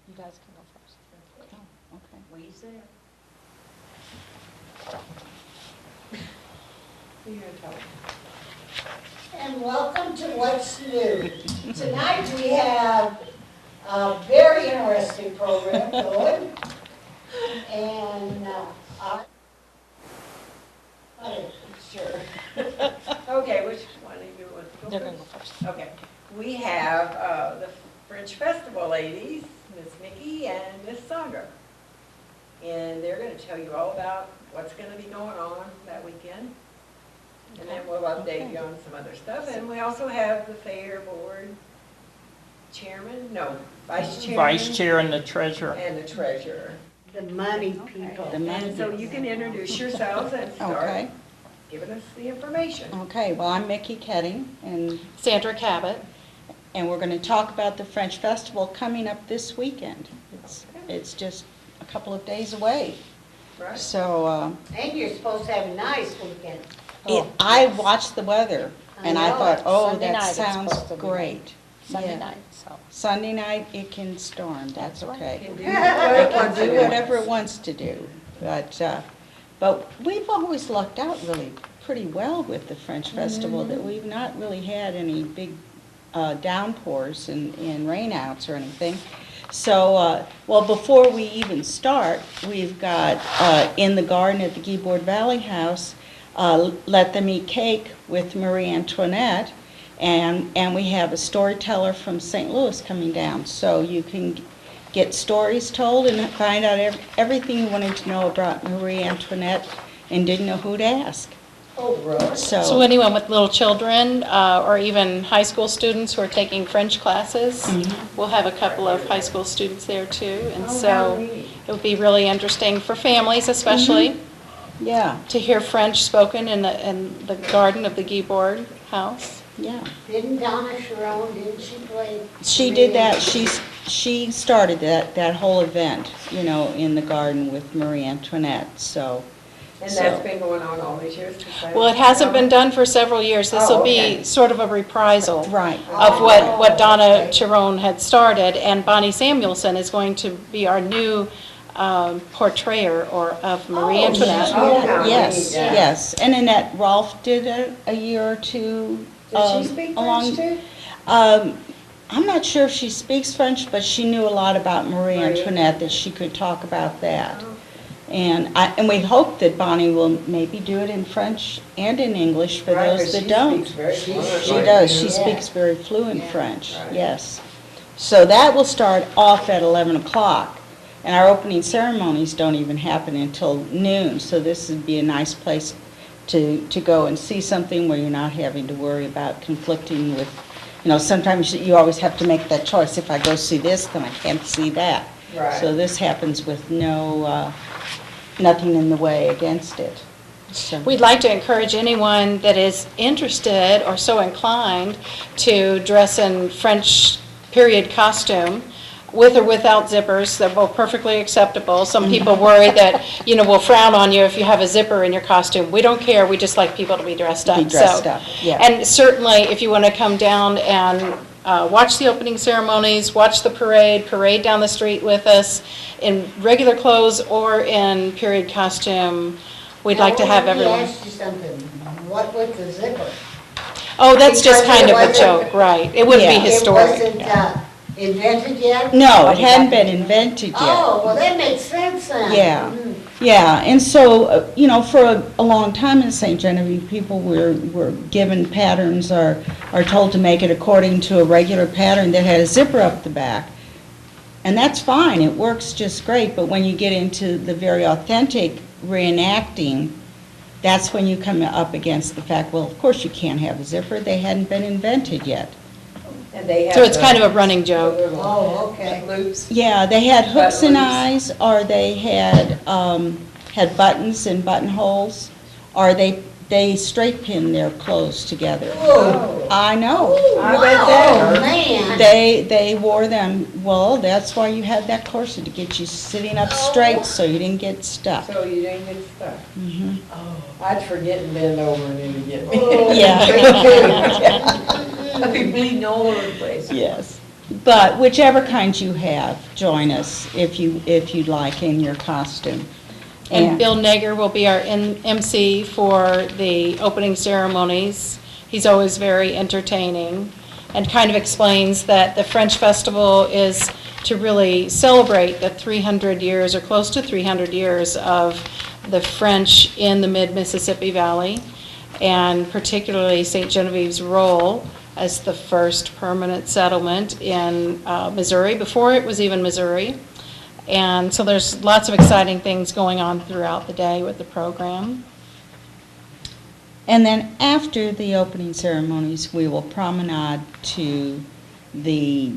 You guys can go first. Oh, okay. We said. You're gonna tell them. And welcome to What's New. Tonight we have a very interesting program going. And sure. Okay, which one do you want to go They're going to go first? first. Okay, we have the French Festival ladies, Miss Mickey and Miss Saga. And they're going to tell you all about what's going to be going on that weekend. And then we'll update you on some other stuff. And we also have the Fair Board Chairman, no, Vice Chairman. Vice Chair and the Treasurer. And the Treasurer. The money people. The money And so you can introduce yourselves and start Okay, giving us the information. okay, well, I'm Mickey Ketting, and Sandra Cabot. we're going to talk about the French Festival coming up this weekend. It's just a couple of days away. Right? So, And you're supposed to have a nice weekend. I watched the weather, and I know thought, it. oh, Sunday that night it's sounds supposed to be great. Sunday Yeah. night, so. Sunday night, it can storm, that's That's right. okay. Can do It what can it do wants. whatever it wants to do, but we've always lucked out really pretty well with the French Festival, that we've not really had any big downpours and rainouts or anything. So, well, before we even start, we've got in the garden at the Guibourg Valley House, Let Them Eat Cake with Marie Antoinette, and we have a storyteller from St. Louis coming down, so you can get stories told and find out everything you wanted to know about Marie Antoinette and didn't know who to ask. Oh, really? So anyone with little children, or even high school students who are taking French classes, we'll have a couple of high school students there too. And Oh, how so neat. it would be really interesting for families especially Yeah, to hear French spoken in the garden of the Guibourg house. yeah. Didn't Donna Sharon, didn't she play? She did that, she started that whole event, in the garden with Marie Antoinette, so. And that's been going on all these years? Well, it hasn't been done for several years. This will Oh, okay. be sort of a reprisal Right. of what Donna okay. Chiron had started, and Bonnie Samuelson is going to be our new portrayer of Marie Oh, Antoinette. Oh, how Yes, neat, yeah. yes, and Annette Rolfe did a year or two. Does she speak along- French too? I'm not sure if she speaks French, but she knew a lot about Marie Marie. Antoinette, that she could talk about that. And we hope that Bonnie will maybe do it in French and in English for Right, those 'cause that she don't. speaks very fluently. She does, she Yeah. speaks very fluent Yeah. French, Right. yes. So that will start off at 11 o'clock, and our opening ceremonies don't even happen until noon, so this would be a nice place to go and see something where you're not having to worry about conflicting with, sometimes you always have to make that choice, if I go see this, then I can't see that. Right. So this happens with nothing in the way against it. So- We'd like to encourage anyone that is interested or so inclined to dress in French period costume, with or without zippers. They're both perfectly acceptable. Some people worry that, we'll frown on you if you have a zipper in your costume. We don't care, we just like people to be dressed up. Be dressed So- up, yeah. And certainly, if you want to come down and watch the opening ceremonies, watch the parade down the street with us in regular clothes or in period costume, we'd like to have everyone. Let me ask you something. What with the zipper? Oh, that's just Because kind it of a wasn't- joke, right? It wouldn't be Yeah. historic. It wasn't invented yet? No, it hadn't been invented yet. Oh, well, that makes sense then. Yeah. Mhm. Yeah, and so, for a long time in St. Genevieve, people were given patterns or are told to make it according to a regular pattern that had a zipper up the back. And that's fine, it works just great, but when you get into the very authentic reenacting, that's when you come up against the fact, well, of course you can't have a zipper, they hadn't been invented yet. And they have So it's the- kind of a running joke. the little Oh, okay. Loops. Yeah, they had hooks and Buttons. eyes, or they had buttons and buttonholes, or they straight pinned their clothes together. Oh, I know. I bet that wow, hurt. man. They wore them, well, that's why you had that corset, to get you sitting up straight so you didn't get stuck. So you didn't get stuck. Mhm. Oh, I'd forget and bend over and it'd get me. Oh. Yeah. I'd be bleeding all over the place. Yes. But whichever kind you have, join us if you'd like in your costume. And Bill Nager will be our MC for the opening ceremonies. He's always very entertaining and kind of explains that the French Festival is to really celebrate the 300 years or close to 300 years of the French in the mid-Mississippi Valley, and particularly St. Genevieve's role as the first permanent settlement in Missouri, before it was even Missouri. And so there's lots of exciting things going on throughout the day with the program. And then after the opening ceremonies, we will promenade to the,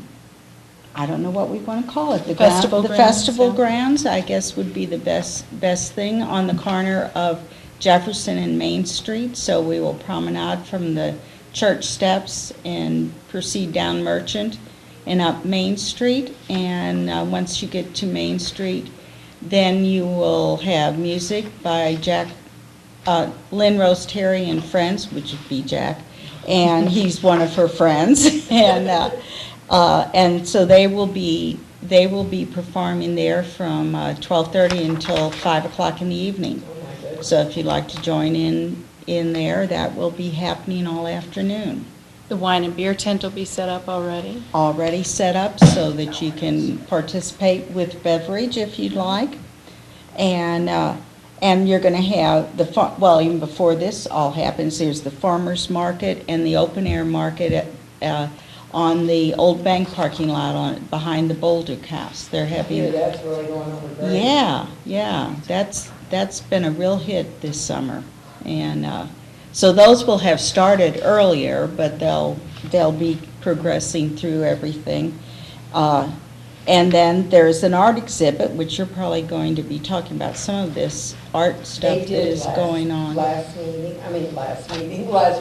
I don't know what we want to call it. The Festival the grounds, festival yeah. grounds, I guess, would be the best thing, on the corner of Jefferson and Main Street. So we will promenade from the church steps and proceed down Merchant and up Main Street. And once you get to Main Street, then you will have music by Lynn Rose Terry and Friends, which would be Jack, and he's one of her friends. And so they will be performing there from 12:30 until 5 o'clock in the evening. So if you'd like to join in there, that will be happening all afternoon. The wine and beer tent will be set up already. Already set up so that you can participate with beverage if you'd like. And you're going to have even before this all happens, there's the farmers market and the open air market on the old bank parking lot behind the Bolduc House. They're having. That's really going over great. Yeah, that's been a real hit this summer, and so those will have started earlier, but they'll be progressing through everything. And then there's an art exhibit, which you're probably going to be talking about some of this art stuff that is going on. Last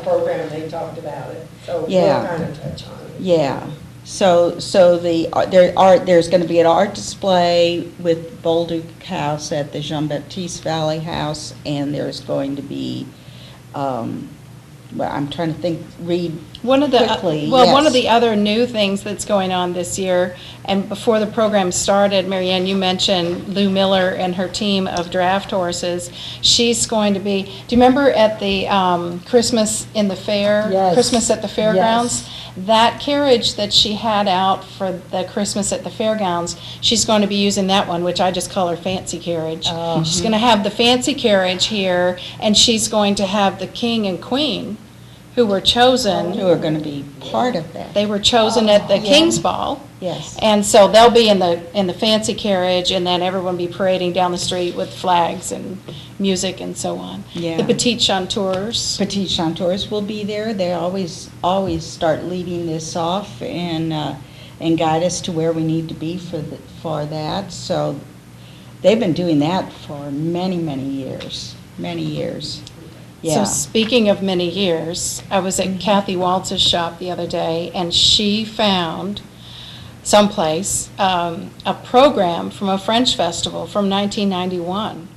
program, they talked about it, so Yeah. we'll kind of touch on it. Yeah, so there's going to be an art display with Bolduc House at the Jean-Baptiste Valley House, and there's going to be, I'm trying to read One of quickly. one of yes. the other new things that's going on this year, and before the program started, Marianne, you mentioned Lou Miller and her team of draft horses. She's going to be, do you remember at the Christmas in the fair? Yes. Christmas at the fairgrounds? That carriage that she had out for the Christmas at the fairgrounds, she's going to be using that one, which I just call her fancy carriage. Oh. She's going to have the fancy carriage here, and she's going to have the king and queen who were chosen. Who are going to be part of that. They were chosen at the Yeah. King's Ball. Yes. And so they'll be in the fancy carriage, and then everyone will be parading down the street with flags and music and so on. Yeah. The Petite Chanteurs. Petite Chanteurs will be there. They always start leading this off and guide us to where we need to be for that. So they've been doing that for many, many years. Many years. Yeah. So speaking of many years, I was at Kathy Waltz's shop the other day, and she found someplace a program from a French festival from 1991.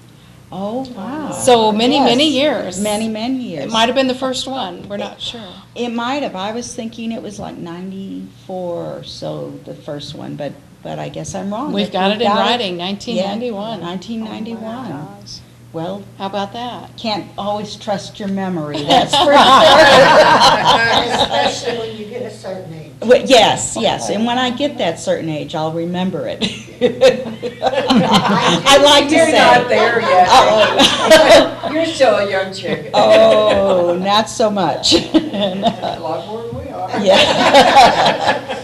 Oh, wow. So many, Yes. many years. Many, many years. It might have been the first one. We're not sure. It might have. I was thinking it was like 94 or so, the first one, but I guess I'm wrong. We've If got it in writing, Yeah, 1991. 1991. Well, How about that? can't always trust your memory, that's for sure. Especially when you get a certain age. Well, yes, and when I get that certain age, I'll remember it. I'd like to You're say. not there yet. You're still a young chick. Oh, not so much. A lot more than we are. Yeah.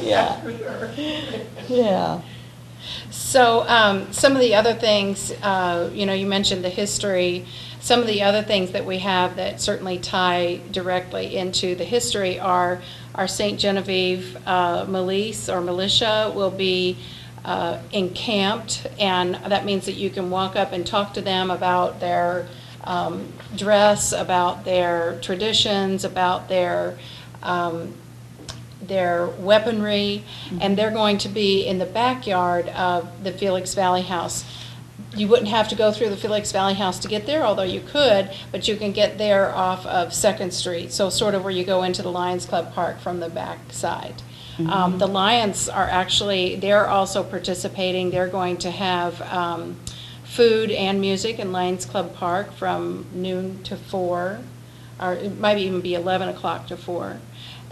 Yeah. So some of the other things, you mentioned the history. Some of the other things that we have that certainly tie directly into the history are our St. Genevieve militia will be encamped, and that means that you can walk up and talk to them about their dress, about their traditions, about their weaponry, and they're going to be in the backyard of the Felix Valley House. You wouldn't have to go through the Felix Valley House to get there, although you could, but you can get there off of 2nd Street, so sort of where you go into the Lions Club Park from the back side. The Lions are actually, they're also participating. They're going to have food and music in Lions Club Park from noon to 4, or it might even be 11 o'clock to 4.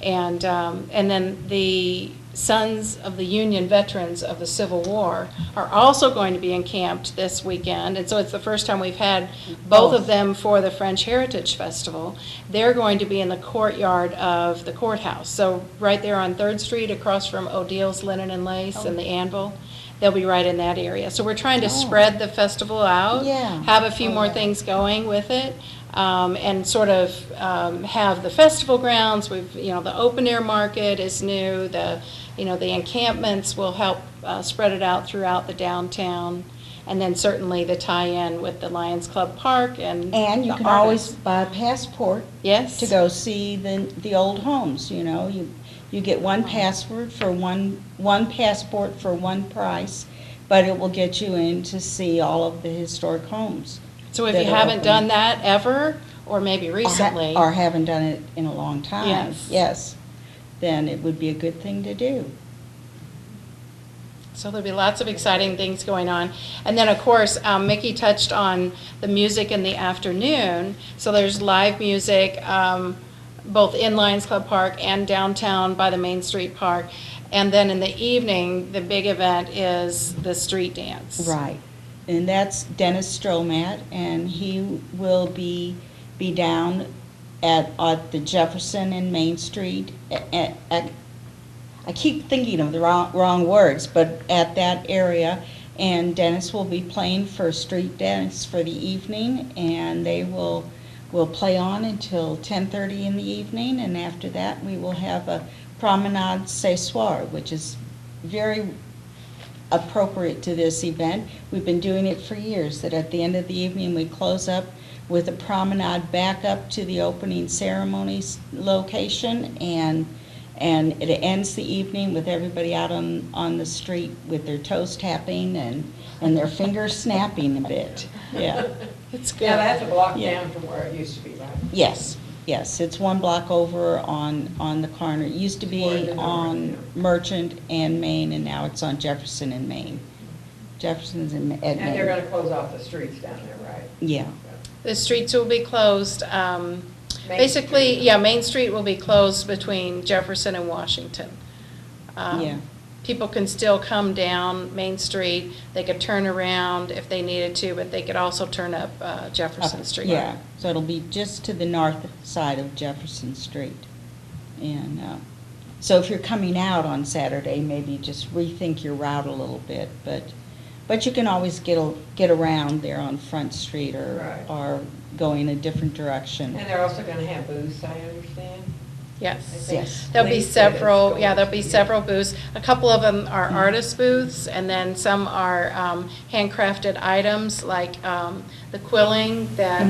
And then the Sons of the Union Veterans of the Civil War are also going to be encamped this weekend. And so it's the first time we've had both of them for the French Heritage Festival. They're going to be in the courtyard of the courthouse. So right there on 3rd Street across from O'Deal's Linen and Lace and the Anvil. They'll be right in that area. So we're trying to spread the festival out, Yeah. have a few more things going with it. And sort of have the festival grounds. The open air market is new. The encampments will help spread it out throughout the downtown, and then certainly the tie-in with the Lions Club Park and And you the can artists. always buy a passport Yes. to go see the old homes, You get one passport for one passport for one price, but it will get you in to see all of the historic homes. So if that you are haven't open. done that ever, or maybe recently, Or haven't done it in a long time. Yes. Then it would be a good thing to do. so there'll be lots of exciting things going on. And then, of course, Mickey touched on the music in the afternoon. So there's live music, both in Lions Club Park and downtown by the Main Street Park. And then in the evening, the big event is the street dance. Right. And that's Dennis Stromat, and he will be down at the Jefferson and Main Street. I keep thinking of the wrong words, but at that area. And Dennis will be playing for street dance for the evening, and they will play on until 10:30 in the evening. And after that, we will have a promenade ce soir, which is very appropriate to this event. We've been doing it for years, that at the end of the evening, we close up with a promenade back up to the opening ceremonies location, and it ends the evening with everybody out on the street with their toes tapping and their fingers snapping a bit. Yeah. It's good. Yeah, that's a block Yeah. down from where it used to be, right? Yes, it's one block over on the corner. It used to More be than on that, Merchant and Main, and now it's on Jefferson and Main. Jefferson's and Main. And they're gonna close off the streets down there, right? Yeah, The streets will be closed. Main Basically, Street. yeah, Main Street will be closed between Jefferson and Washington. Yeah. People can still come down Main Street. They could turn around if they needed to, but they could also turn up Jefferson Street. Yeah, so it'll be just to the north side of Jefferson Street. And so if you're coming out on Saturday, maybe just rethink your route a little bit, but you can always get around there on Front Street Right. or going a different direction. And they're also gonna have booths, I understand. Yes. Yes. There'll be Lee said it's several, going yeah, there'll to be be- several booths. A couple of them are artist booths, and then some are handcrafted items, like the quilling that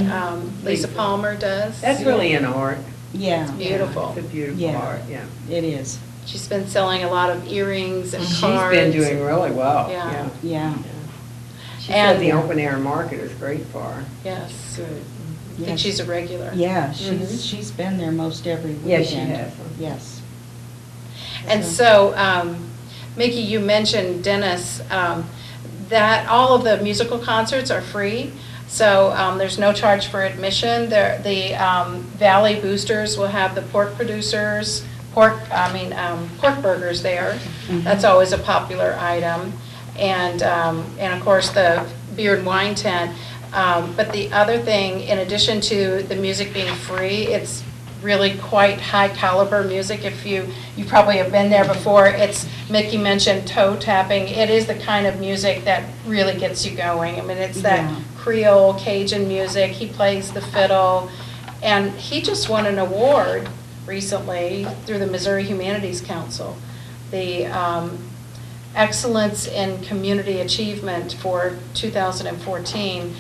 Lisa Palmer does. That's really an art. Yeah, Beautiful. It's a beautiful Yeah. art, yeah. it is. She's been selling a lot of earrings and She's cards. been doing really well, Yeah. yeah. Yeah. She said And- the open air market is great for her. Yes. Good. I think Yes. she's a regular. Yeah, Mhm. she's been there most every weekend. Yes, she has. Yes. And so, Mickey, you mentioned Dennis, that all of the musical concerts are free. So there's no charge for admission. The Valley Boosters will have the pork producers, pork burgers there. That's always a popular item. And of course, the beer and wine tent. But the other thing, in addition to the music being free, it's really quite high caliber music. If you probably have been there before, Mickey mentioned toe tapping. It is the kind of music that really gets you going. I mean, it's that Yeah. Creole Cajun music. He plays the fiddle, and he just won an award recently through the Missouri Humanities Council, the Excellence in Community Achievement for 2014.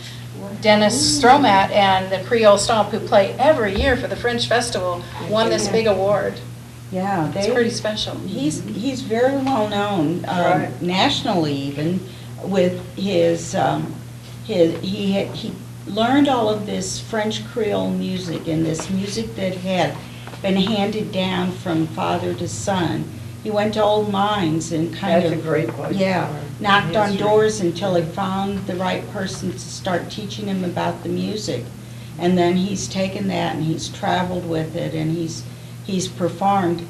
Dennis Stromat and the Creole Stomp, who play every year for the Fringe Festival, won this big award. Yeah, It's pretty special. He's very well known, Right. nationally even, with he learned all of this French Creole music and this music that had been handed down from father to son. he went to old mines and kind That's of. a great place. Yeah, for knocked on history. doors until he found the right person to start teaching him about the music. And then he's taken that and he's traveled with it, and he's performed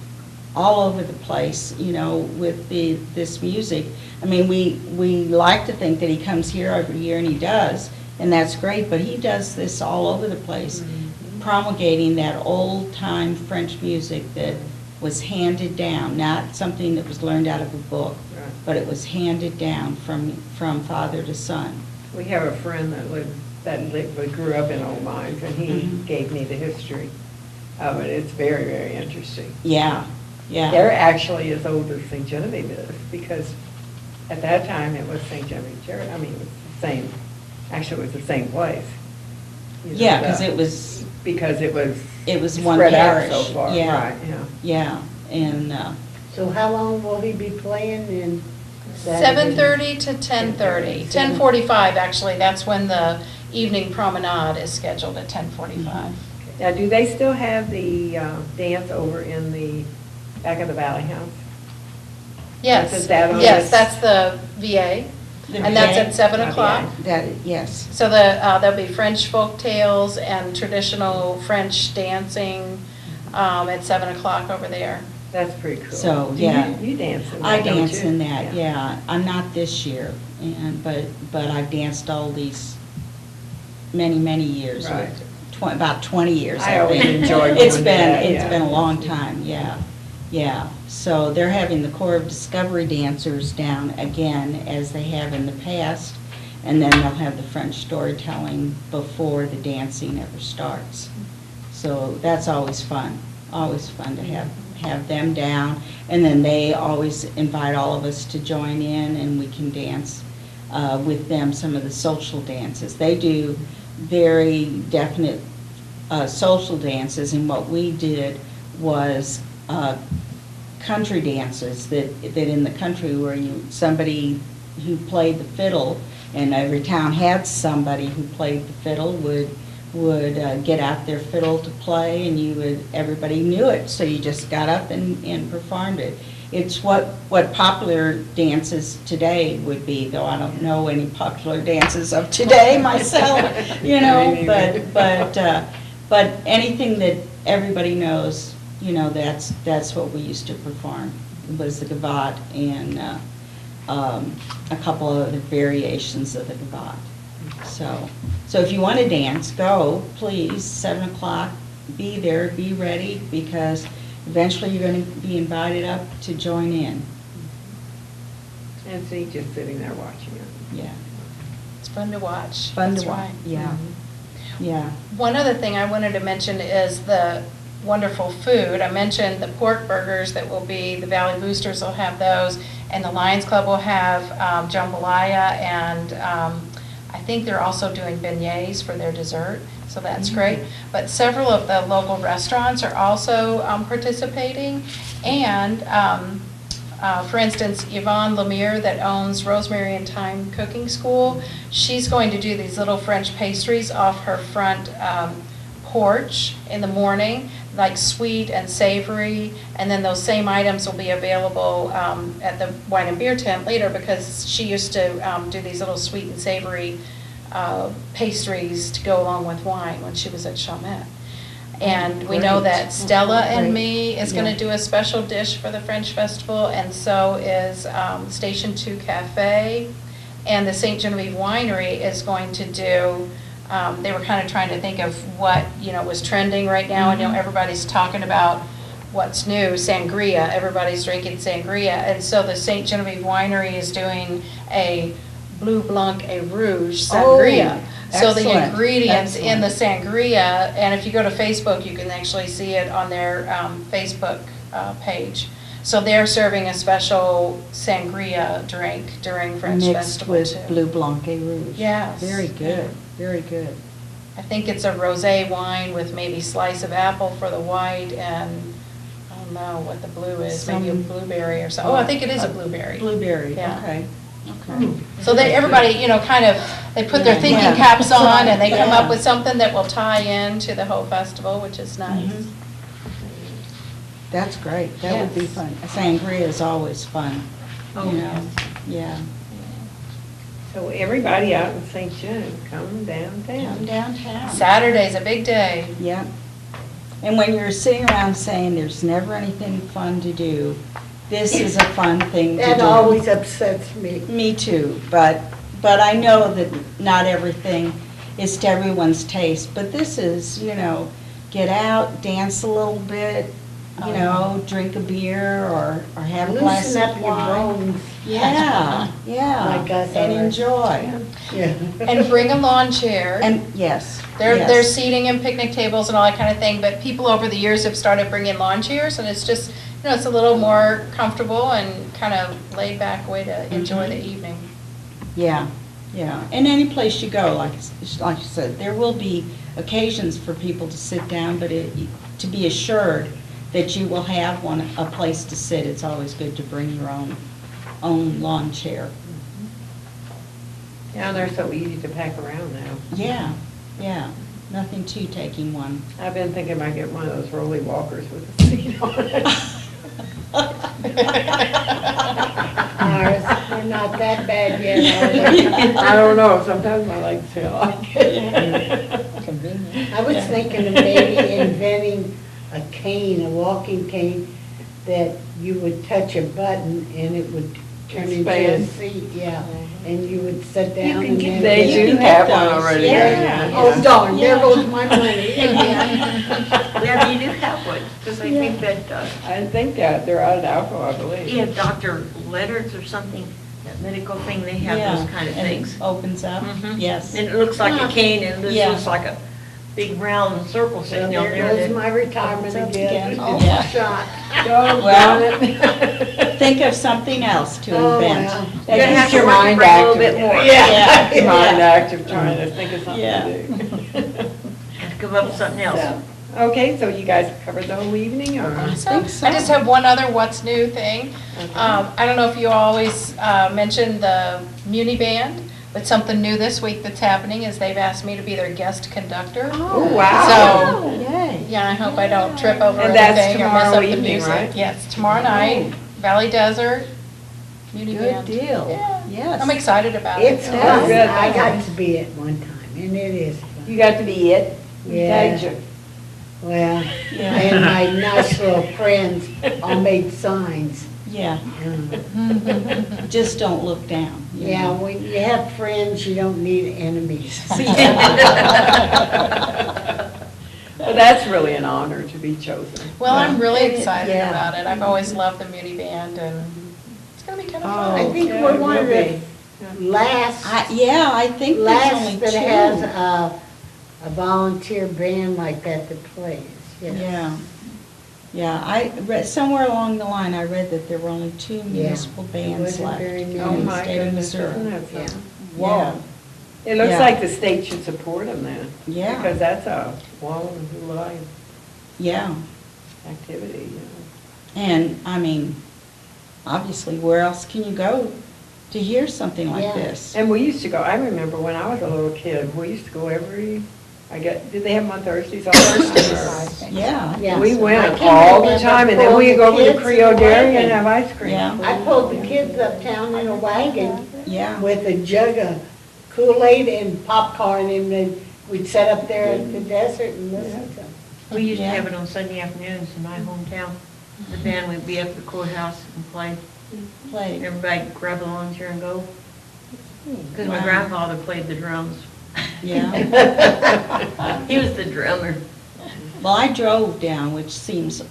all over the place, you know, with this music. I mean, we like to think that he comes here every year, and he does, and that's great, but he does this all over the place, promulgating that old-time French music that was handed down, not something that was learned out of a book, Right. but it was handed down from father to son. We have a friend that grew up in Old Mines, and he Mhm. gave me the history of it. It's very, very interesting. Yeah, yeah. They're actually as old as St. Genevieve is, because at that time, it was St. Genevieve Church. I mean, it was the same, actually, it was the same place. You know, Yeah, because it was one spread out parish. so far, Yeah, right, yeah. yeah, and, So how long will he be playing in? 7:30 to 10:30. 10:45, actually, that's when the evening promenade is scheduled at 10:45. Now, do they still have the dance over in the back of the Valley House? Yes, Is that on yes, this? that's the VA, The and that's VA? at 7 Oh, o'clock. that, yes. So there'll be French folk tales and traditional French dancing at 7 o'clock over there. That's pretty cool. So, Do yeah. You dance in that, I don't dance you? in that, yeah. I'm not this year, but I've danced all these many years. Right. About 20 years, I I always think. enjoyed It's doing been, that, it's yeah. been a long time, yeah, yeah. So they're having the Corps of Discovery dancers down again, as they have in the past, and then they'll have the French storytelling before the dancing ever starts. So that's always fun to have them down. And then they always invite all of us to join in, and we can dance with them some of the social dances. They do very definite social dances, and what we did was country dances that in the country where somebody who played the fiddle, and every town had somebody who played the fiddle, would get out their fiddle to play, and everybody knew it, so you just got up and performed it. It's what popular dances today would be, though I don't know any popular dances of today myself, you know, Me neither. but anything that everybody knows, you know, that's what we used to perform, was the gavotte and a couple of the variations of the gavotte. So if you want to dance, go, please, 7 o'clock, be there, be ready, because eventually you're going to be invited up to join in. And see, just sitting there watching it. Yeah. It's fun to watch. Fun That's to watch, right. yeah, yeah. One other thing I wanted to mention is the wonderful food. I mentioned the pork burgers that will be, the Valley Boosters will have those, and the Lions Club will have jambalaya, and I think they're also doing beignets for their dessert, so that's great. But several of the local restaurants are also participating, and for instance, Yvonne Lemire, that owns Rosemary and Thyme Cooking School, she's going to do these little French pastries off her front porch in the morning, like sweet and savory, and then those same items will be available at the wine and beer tent later, because she used to do these little sweet and savory pastries to go along with wine when she was at Chalmette. And we know that Stella and Me is going to do a special dish for the French Festival, and so is Station 2 Cafe, and the St. Genevieve Winery is going to do, they were kind of trying to think of what, you know, was trending right now, and you know, everybody's talking about what's new, sangria, everybody's drinking sangria, and so the St. Genevieve Winery is doing a Bleu Blanc et Rouge sangria. So the excellent, ingredients in the excellent. sangria, and if you go to Facebook, you can actually see it on their Facebook page. So they're serving a special sangria drink during French Mixed Festival with too. Bleu Blanc et Rouge. Yes. Very good, very good. I think it's a rosé wine with maybe slice of apple for the white, and I don't know what the blue is, maybe a Some- blueberry or something. Oh, I think it is a blueberry. Blueberry, Yeah. okay, okay. So they, everybody, you know, kind of, they put their Yeah. thinking Yeah. caps That's on, right. and they come Yeah. up with something that will tie in to the whole festival, which is nice. Mhm. That's great. That would be Yes. fun. Sangria is always fun, Oh, you know, yeah. So everybody out in St. John, come Come downtown. downtown. Saturday's a big day. Yep. And when you're sitting around saying there's never anything fun to do, this is a fun thing to do. That always upsets me. Me too, but I know that not everything is to everyone's taste. But this is, you know, get out, dance a little bit, you know, drink a beer or have a glass Loosen up of your wine. bones. Yeah, yeah. Like us And are. enjoy. Yeah. And bring a lawn chair. And, yes, There's yes. seating and picnic tables and all that kind of thing, but people over the years have started bringing lawn chairs, and it's just, you know, it's a little more comfortable and kind of laid back way to enjoy the evening. Yeah, yeah. And any place you go, like you said, there will be occasions for people to sit down, but to be assured that you will have a place to sit, it's always good to bring your own lawn chair. Yeah, they're so easy to pack around now. Yeah, yeah. Nothing to taking one. I've been thinking about getting one of those rolly walkers with a seat on it. Ours, they're not that bad yet, are they? I don't know, sometimes my legs feel like it. I was thinking of maybe inventing a cane, a walking cane, that you would touch a button and it would turn into a Expand. seat, yeah. And you would sit down can and get then. They You do can get have one those, already. yeah. Oh darn, there Yeah. goes my money. Yeah, you do have one, because I think that, I think that they're out of Alco, I believe. yeah, Dr. Leonard's or something, that medical thing, they have Yeah, those kind of and it things. opens up, Mhm. yes. And it looks like a cane, and this Yeah. looks like a big round circle Well, sitting on there there. goes that- my retirement Opens up again. again. Oh, Yeah. shot. Doggone it. Think of something else to Oh, invent. well. You're gonna have Keep your to work your mind brain a little active. bit more. Yeah. Keep your mind active, trying to think of something Yeah. to do. Have to come up with something else. Okay, so you guys covered the whole evening, or? think so. I just have one other what's new thing. Okay. I don't know if you always mention the Muni Band, but something new this week that's happening is they've asked me to be their guest conductor. Oh, wow. Oh, yay. Yeah, I hope I don't trip over And that's anything or mess tomorrow up the evening, music. right? Yes, tomorrow night, Valley Desert, Muni Good Band. deal. Yeah. Yes. I'm excited about it. It's fun. good. I got to be it one time, and it is fun. You got to be it? Yeah. Did you? Well, Yeah. and my nice little friends all made signs. Yeah, Uh, just don't look down. you Yeah, know. when you have friends, you don't need enemies. Well, that's really an honor to be chosen. Well, I'm really Yeah. excited Yeah. about it. I've always loved the Muni Band, and it's gonna be kind of Oh, I fun. think yeah, we're it one of will the be. last, Yeah, I think there's only last that two. has a volunteer band like that that plays. yes. Yeah. Yeah, I read, somewhere along the line, I read that there were only two municipal It bands wasn't left very many. Oh, in the my state of goodness, Missouri. isn't that Yeah. something? Yeah. Whoa. It looks Yeah. like the state should support them then. Yeah. Because that's a wall and life Yeah, activity, you know. and, I mean, obviously, where else can you go to hear something like Yeah. this? And we used to go, I remember when I was a little kid, we used to go did they have them on Thursdays? On Thursdays. Yeah. Yeah. We I went can all the remember time, and then pulling we'd the go over to kids Creole in the Dairy and wagon. have ice cream. Yeah. I pulled the kids uptown in a wagon Yeah. with a jug of Kool-Aid and popcorn, and then we'd sit up there at the desert and listen to them. We used to Yeah. have it on Sunday afternoons in my hometown. The band would be up at the courthouse and play. Play. Everybody grab a lawn chair and go. Because my Wow. grandfather played the drums. Yeah. He was the drummer. Well, I drove down, which seems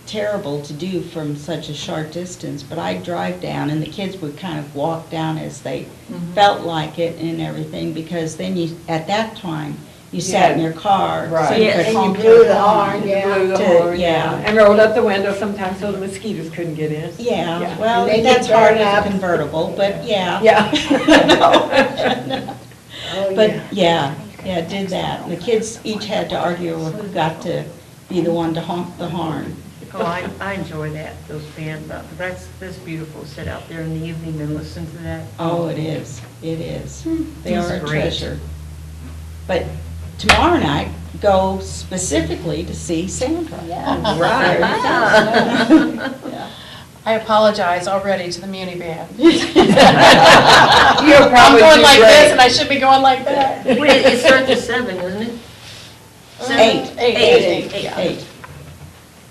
terrible to do from such a short distance, but I'd drive down and the kids would kind of walk down as they felt like it and everything, because then you, at that time, you sat in your car, so Right. you Yes. could And you honk blew your the horn, horn. yeah. Blew the To- horn, yeah. And rolled up the window sometimes so the mosquitoes couldn't get in. Yeah, Yeah. well, And then that's you hard burn as a up. convertible, but yeah. Yeah. Oh, But, yeah. yeah, did that. And the kids each had to argue over who got to be the one to honk the horn. Oh, I enjoy that, those bands. That's beautiful, to sit out there in the evening and listen to that. Oh, it is, it is. They It's are a great. treasure. But tomorrow night, go specifically to see Sandra. Right. Yeah. I apologize already to the Muni band. You're I'm probably going too like this and great. I should be going like that. Wait, it starts at 7, doesn't it? Eight. Eight, yeah. 8.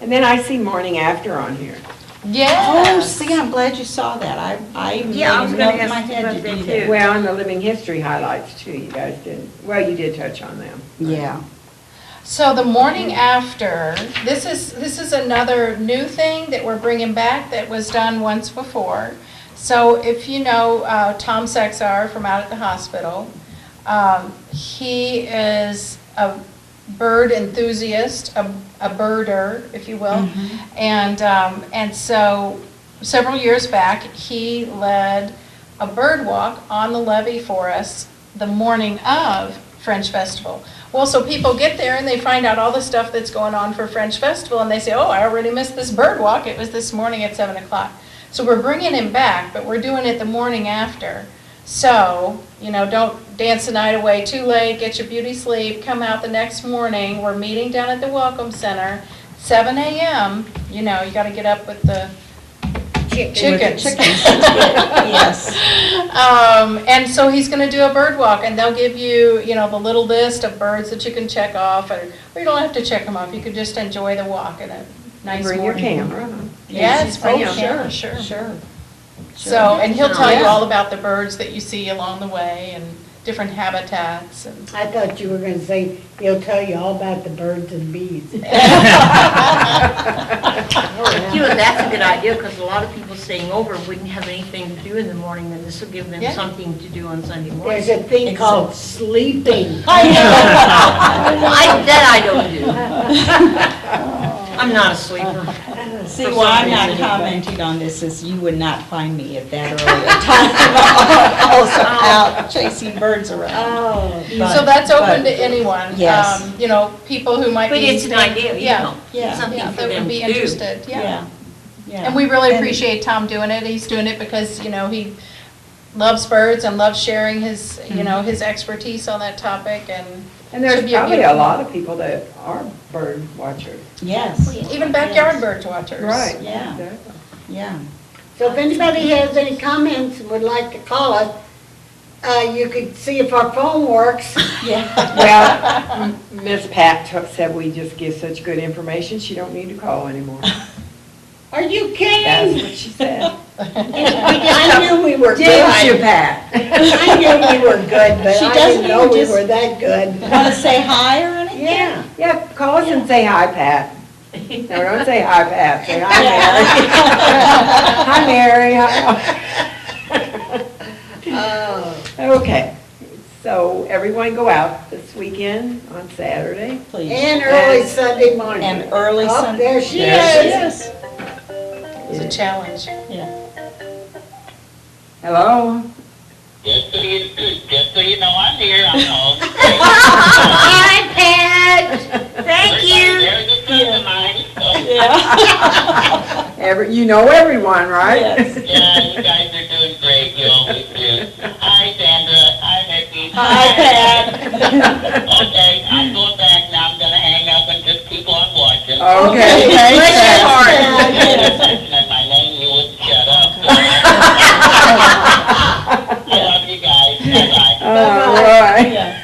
And then I see morning after on here. Oh, Yes. see, I'm glad you saw that. I made Yeah, I was a gonna note in my ask head about to that do too. that. Well, and the living history highlights too, you guys did, well, you did touch on them. Yeah. So the morning after, this is another new thing that we're bringing back that was done once before. So if you know Tom Sexar from out at the hospital, he is a bird enthusiast, a birder, if you will. And so several years back, he led a bird walk on the levee for us the morning of French Festival. Well, so people get there and they find out all the stuff that's going on for French Festival and they say, oh, I already missed this bird walk. It was this morning at 7 o'clock. So we're bringing him back, but we're doing it the morning after. So, don't dance the night away too late, get your beauty sleep, come out the next morning. We're meeting down at the Welcome Center, 7 a.m. You got to get up with the chickens. Yes. And so he's going to do a bird walk, and they'll give you, the little list of birds that you can check off, or you don't have to check them off. You could just enjoy the walk in a nice Bring your morning. camera. Yes, bring your Oh, camera, sure. Sure. So, and he'll tell you Yeah. all about the birds that you see along the way and different habitats and. I thought you were gonna say, he'll tell you all about the birds and bees. That's a good idea, because a lot of people staying over wouldn't have anything to do in the morning, and this will give them Yeah. something to do on Sunday There's morning. a thing called sleeping. That I don't do. I'm not a sleeper. See, For why some I'm not reason. commenting on this is you would not find me at that early. Also out chasing birds around. Oh, So that's open but- to anyone. Yes. People who might be. But it's an idea, Yeah, Yeah. something yeah, for that them would be to do. interested, yeah. Yeah. And we really And- appreciate Tom doing it. He's doing it because, he loves birds and loves sharing his, his expertise on that topic and. And there's should be probably a beautiful- lot of people that are bird watchers. Yes, Even backyard bird watchers. Right. Yeah. Exactly. yeah. so if anybody has any comments and would like to call us, you could see if our phone works. Yeah. Well, Miss Pat said we just give such good information, she don't need to call anymore. Are you That's kidding? what she said. I knew we were good. Didn't you, Pat? I knew we were good, but She I doesn't didn't know even we just- were that good. Want to say hi or anything? Yeah. Yeah, call us and say hi, Pat. No, don't say hi, Pat, say hi, Mary. Hi, Mary. Oh, Okay, so everyone go out this weekend on Saturday. Please. and early Sunday morning. And early Oh, Sun. there she There is. It's a challenge. Yeah. Hello? Just so you know, I'm here. I'm home. Hi, Pat. Thank you. There's a friend of mine. So, You know everyone, right? Yes. yeah, you guys are doing great. You always do. Hi, Sandra. Hi, Vicki. Hi, Pat. Okay, I'm going back now. I'm gonna hang up and just keep on watching. Okay. Bless your heart. If you mentioned my name, you wouldn't shut up. I love you guys. Bye-bye. All right. Yeah.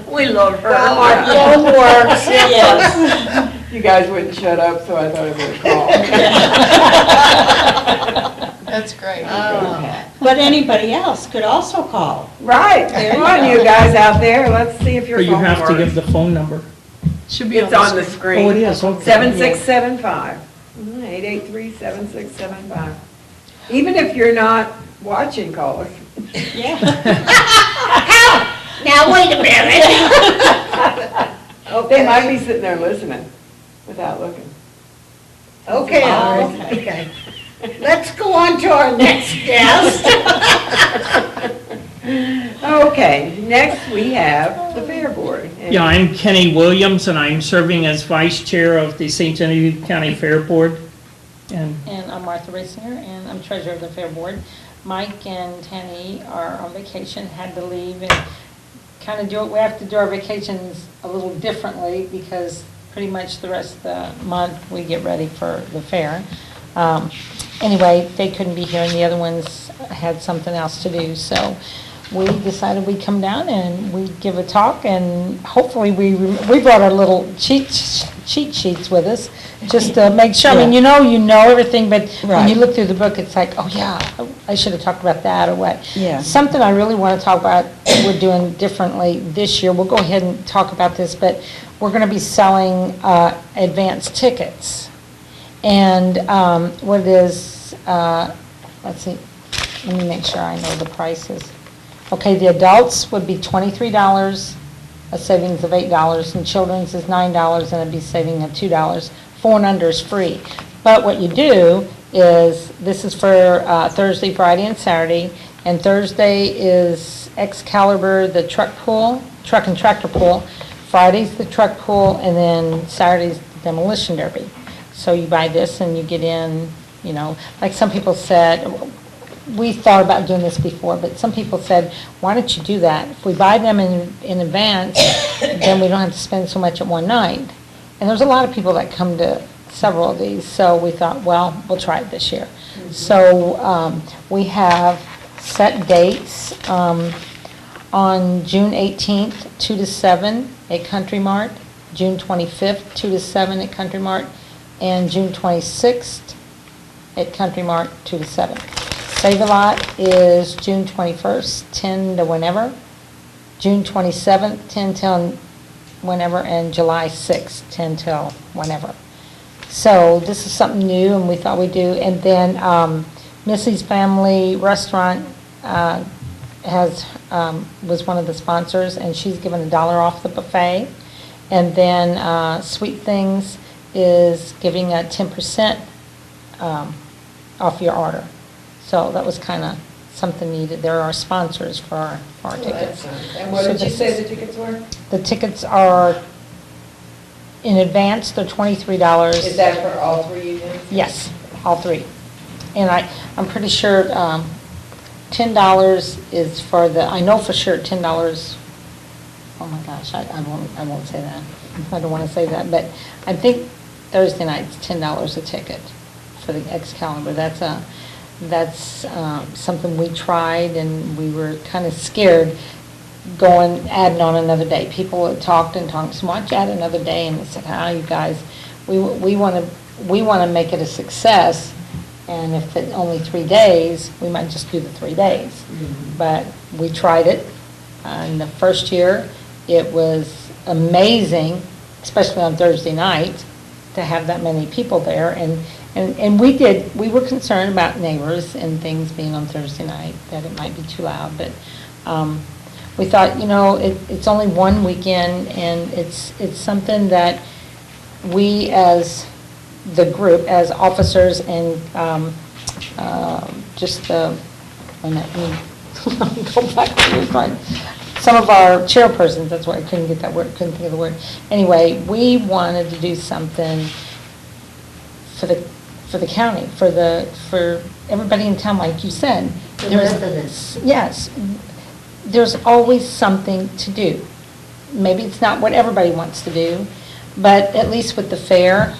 We love her. Well, our phone works. Yes. You guys wouldn't shut up, so I thought I would call. That's great. But anybody else could also call. Right, There come you on, go. you guys out there, let's see if your But you phone have to give works. the phone number. Should be It's on the screen. Oh, it is, okay. 7675, 883-7675. Even if you're not watching, call us. Yeah. Now, wait a minute. They might be sitting there listening without looking. Okay, okay. Let's go on to our next guest. Okay, next we have the Fair Board. And- Yeah, I'm Kenny Williams, and I'm serving as Vice Chair of the St. Genevieve County Fair Board. And And I'm Martha Risinger, and I'm treasurer of the Fair Board. Mike and Tanny are on vacation, had to leave, and kind of do it, we have to do our vacations a little differently because pretty much the rest of the month we get ready for the fair. Anyway, they couldn't be here and the other ones had something else to do, so we decided we'd come down and we'd give a talk, and hopefully we brought our little cheat sheets with us, just to make sure, I mean, you know everything, but when you Right. look through the book, it's like, oh yeah, I should have talked about that, or what. Yeah. Something I really want to talk about, we're doing differently this year, we'll go ahead and talk about this, but we're going to be selling advance tickets. And what it is, let's see, let me make sure I know the prices. Okay, the adults would be $23, a savings of $8, and children's is $9, and it'd be saving of $2. 4 and under is free. But what you do is, this is for Thursday, Friday, and Saturday, and Thursday is Excalibur, the truck and tractor pull. Friday's the truck pull, and then Saturday's the demolition derby. So you buy this and you get in, like some people said, we thought about doing this before, but some people said, why don't you do that? If we buy them in advance, then we don't have to spend so much at one night. And there's a lot of people that come to several of these, so we thought, well, we'll try it this year. So we have set dates on June 18th, 2 to 7 at Country Mart, June 25th, 2 to 7 at Country Mart, and June 26th at Country Mart, 2 to 7. Save-A-Lot is June 21st, 10 to whenever, June 27th, 10 till whenever, and July 6th, 10 till whenever. So this is something new, and we thought we'd do. And then Missy's Family Restaurant was one of the sponsors, and she's given $1 off the buffet. And then Sweet Things is giving a 10% off your order. So that was kind of something needed. They're our sponsors for our tickets. And what did you say the tickets were? The tickets are, in advance, they're $23. Is that for all 3 evenings? Yes, all 3. And I'm pretty sure $10 is for I know for sure $10, oh my gosh, I won't say that. I don't want to say that, but I think Thursday night's $10 a ticket for the Excalibur. That's something we tried, and we were kind of scared adding on another day. People had talked and talked, so why don't you add another day? And they said, you guys, we want to make it a success, and if it's only 3 days, we might just do the 3 days. Mm-hmm. But we tried it, and the first year, it was amazing, especially on Thursday night, to have that many people there, and we were concerned about neighbors and things being on Thursday night, that it might be too loud, but we thought, it's only one weekend, and it's something that we as the group, as officers and just the, wait a minute, let me go back to your front. Some of our chairpersons, that's why I couldn't think of the word. Anyway, we wanted to do something for the county, for everybody in town, like you said. The residents. Yes. There's always something to do. Maybe it's not what everybody wants to do, but at least with the fair,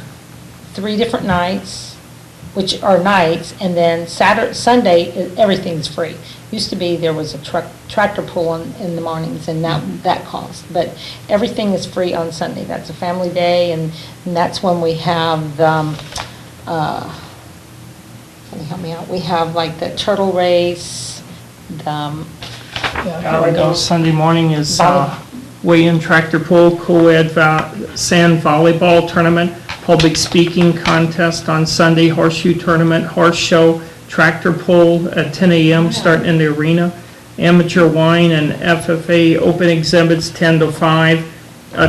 3 different nights, which are nights, and then Sunday, everything's free. Used to be there was a tractor pull in the mornings, and that cost. But everything is free on Sunday. That's a family day, and that's when we have the, can you help me out? We have like the turtle race, the Here we go. Sunday morning is weigh-in tractor pull, co-ed sand volleyball tournament, public speaking contest on Sunday, horseshoe tournament, horse show, tractor pull at 10 a.m. starting in the arena, amateur wine and FFA open exhibits 10 to 5.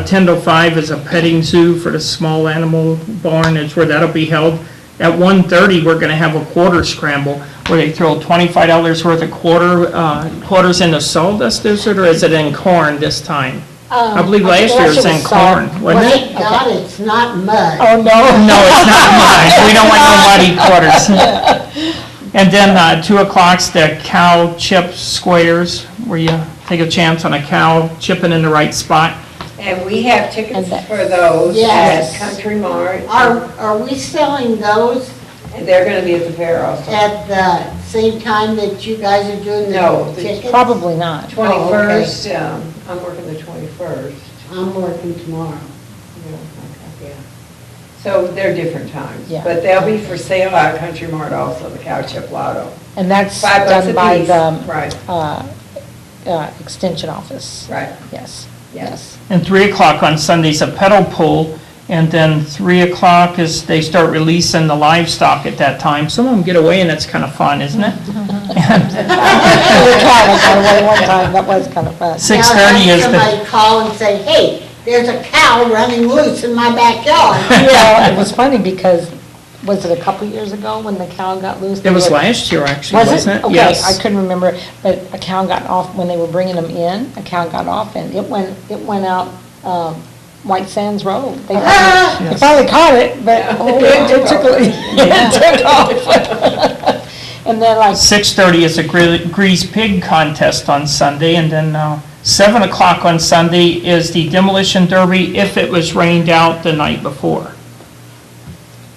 10 to 5 is a petting zoo for the small animal barn, is where that'll be held. At 1:30, we're going to have a quarter scramble where they throw $25 worth of quarters in the sawdust, is it, or is it in corn this time? I believe last year it was in corn, wasn't it? Thank God it's not mud. Oh, no. No, it's not mine. We don't want no muddy quarters. And then 2 o'clock's the cow chip squares, where you take a chance on a cow chipping in the right spot. And we have tickets And that- for those at Yes. Country Mart. Are we selling those And they're gonna be at the fair also. at the same time that you guys are doing No, the the tickets? Probably not. 21st, I'm working the 21st. I'm working tomorrow. Yeah. So they're different times. Yeah. But they'll be for sale at Country Mart also, the cow chip lotto. And that's $5 done a by piece. the Right, extension office. right. Yes, Yeah. yes. And 3 o'clock on Sunday's a pedal pull, and then 3 o'clock is they start releasing the livestock at that time. Some of them get away, and that's kind of fun, isn't it? The cow got away one time, that was kind of fun. 6:30 is Now, the, somebody call and say, hey, there's a cow running loose in my backyard. Yeah, it was funny because, was it a couple years ago when the cow got loose? it was last year, actually, Was wasn't it? it? Okay, Yes. I couldn't remember, but a cow got off, when they were bringing them in, a cow got off and it went out White Sands Road. They finally caught it, but it took off. And then like, 6:30 is a grease pig contest on Sunday, and then 7 o'clock on Sunday is the demolition derby if it was rained out the night before.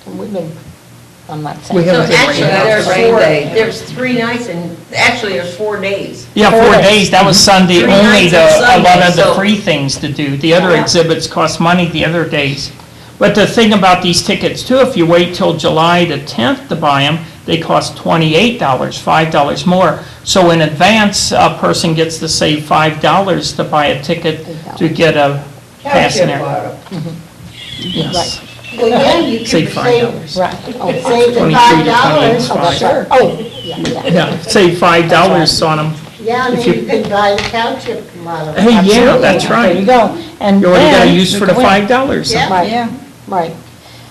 we've been, I'm not We saying. haven't So been actually, rained out. there's Rain four, day. there's 3 nights and, actually, there's 4 days. Yeah, 4 days, that was Sunday, 3 only nights on a lot Sunday, of the so- free things to do. The other exhibits cost money the other days. But the thing about these tickets too, if you wait till July the 10th to buy them, they cost $28, $5 more. So in advance, a person gets to save $5 to buy a ticket to get a Cow pass in chip there. lotto. Yes. Well, yeah, you could Save save, $5. Right, oh, save the 23 to $5. 28. oh, sure, oh, yeah. Yeah, save $5 on them. Yeah, and If then you- you could buy the cow chip lotto. Hey, yeah, Absolutely. that's There you right. go. And You already got then to use for the you can win. $5. Yeah. Right, right,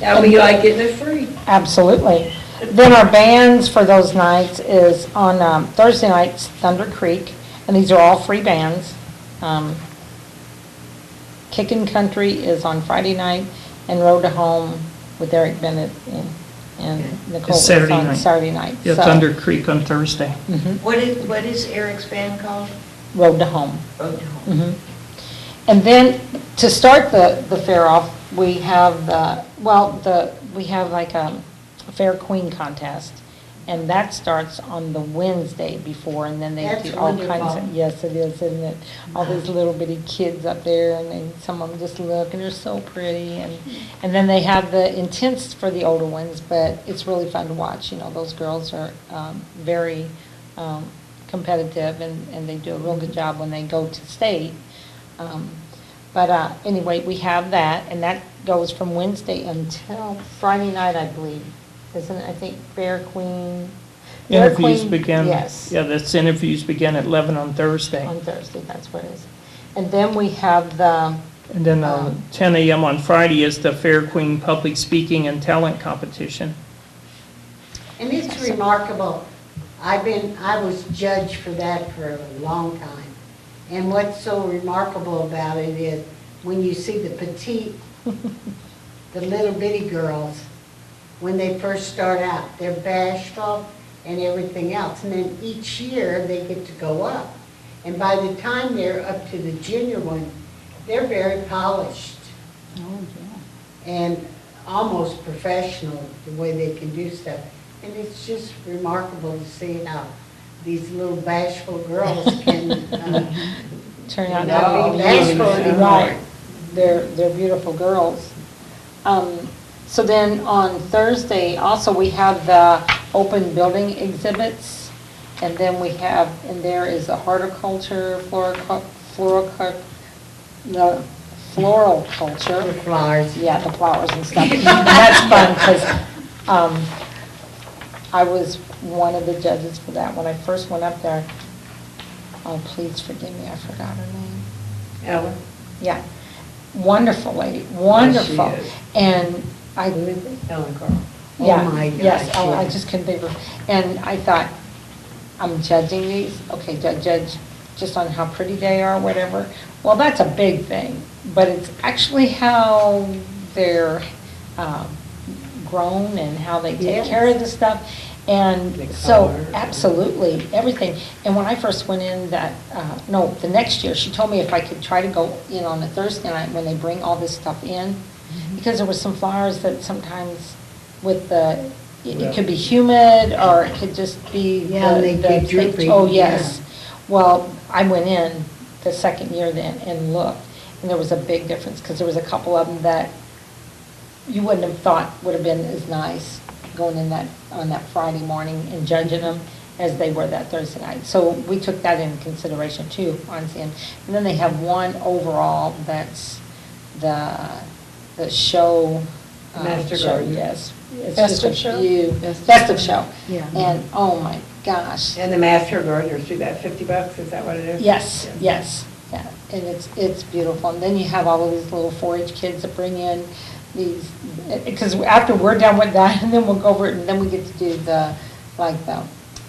That'll be like getting it free. absolutely. Then our bands for those nights is on Thursday nights, Thunder Creek, and these are all free bands. Kickin' Country is on Friday night, and Road to Home with Eric Bennett and Nicole It's is Saturday on night. Saturday night. Yeah, So, Thunder Creek on Thursday. What is Eric's band called? Road to Home. Road to Home. Mhm. And then, to start the fair off, we have we have like a Fair Queen contest, and that starts on the Wednesday before, and then they That's do all kinds wonderful. of, yes, it is, isn't it? All these little bitty kids up there, and some of them just look, and they're so pretty, and then they have the intense for the older ones, but it's really fun to watch, those girls are very competitive, and they do a real good job when they go to state. But anyway, we have that, and that goes from Wednesday until Friday night, I believe. Isn't it, I think, Fair Queen? Fair Interviews Queen, begin. Yes, Yeah, that's interviews begin at 11 on Thursday. on Thursday, that's what it is. And then we have the, And then 10 a.m. on Friday is the Fair Queen Public Speaking and Talent Competition. And it's remarkable. I was judge for that for a long time. And what's so remarkable about it is when you see the petite, the little bitty girls, when they first start out, they're bashful and everything else. And then each year they get to go up. And by the time they're up to the junior one, they're very polished and almost professional, the way they can do stuff. And it's just remarkable to see how these little bashful girls can turn out not to be be bashful anymore. Right, they're beautiful girls. So then on Thursday, also, we have the open building exhibits, and then we have, and there is a horticulture, the floral culture. The flowers. Yeah, the flowers and stuff. And that's fun, because I was one of the judges for that. When I first went up there, oh, please forgive me, I forgot her name. Ellen? Yeah, wonderful lady, wonderful. Yes, she is. And I, Ellen Carl. yeah, Oh, my yes, gosh, I yeah. just couldn't think of, and I thought, I'm judging these, okay, judge just on how pretty they are, whatever. Well, that's a big thing, but it's actually how they're grown and how they take Yes. care of the stuff. And The so, color. absolutely, everything. And when I first went in the next year, she told me if I could try to go in on a Thursday night when they bring all this stuff in, because there were some flowers that sometimes with it could be humid, or it could just be. Yeah, and they get droopy. Oh, yes. Well, I went in the second year then and looked, and there was a big difference, because there was a couple of them that you wouldn't have thought would have been as nice going in on that Friday morning and judging them as they were that Thursday night. So we took that into consideration too, on seeing. And then they have one overall that's the show. Master show, Gardener. yes. It's Best just a of show? Best of show. Yeah. And, oh my gosh. And the master gardeners do that, $50, is that what it is? Yes, yes, yeah, and it's beautiful. And then you have all of these little 4-H kids that bring in these, because after we're done with that, and then we'll go over it, and then we get to do the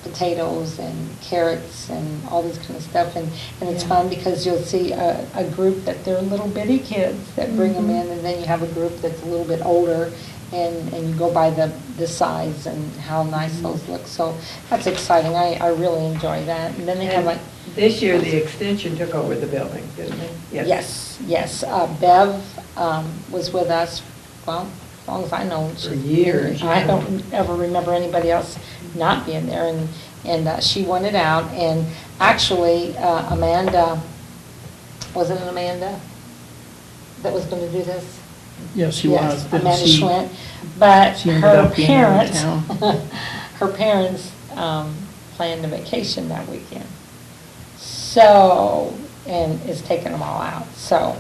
potatoes and carrots and all this kind of stuff. And it's fun because you'll see a group that they're little bitty kids that bring them in, and then you have a group that's a little bit older, and you go by the size and how nice those look. So that's exciting. I really enjoy that. And then they have like. This year, the extension took over the building, didn't they? Yes. Bev was with us, well, as long as I know. For years. I don't ever remember anybody else not being there, and she won it out. And actually, Amanda, wasn't it Amanda that was going to do this? Yes, she Yes, was. but Amanda she- Schwint, but she ended her up being out of parents, town. her parents planned a vacation that weekend. So, and is taking them all out. So,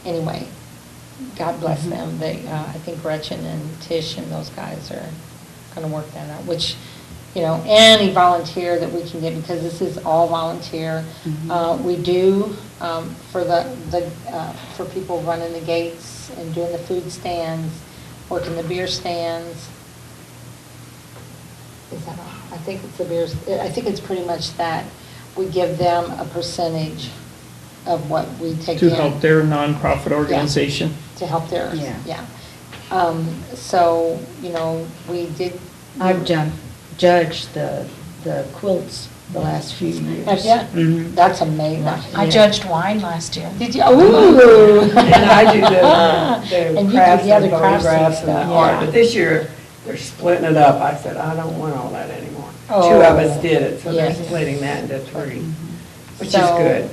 anyway, God bless them. They, I think Gretchen and Tish and those guys are going to work that out, which, any volunteer that we can get, because this is all volunteer. We do, for people running the gates and doing the food stands, working the beer stands. Is that all? I think it's the beers, I think it's pretty much that. We give them a percentage of what we take in. To help their nonprofit organization. To help theirs, Yeah. yeah. So, we did. I've judged the quilts the last few years. Have ya? Mhm. That's amazing. I judged wine last year. Did you? Ooh. And I do the And you crafts do the other and crafts and photographs and the stuff, art, yeah. but this year, they're splitting it up. I said, I don't want all that anymore. Oh. 2 of us did it, so they're Yes. splitting that into 3, which is So, good.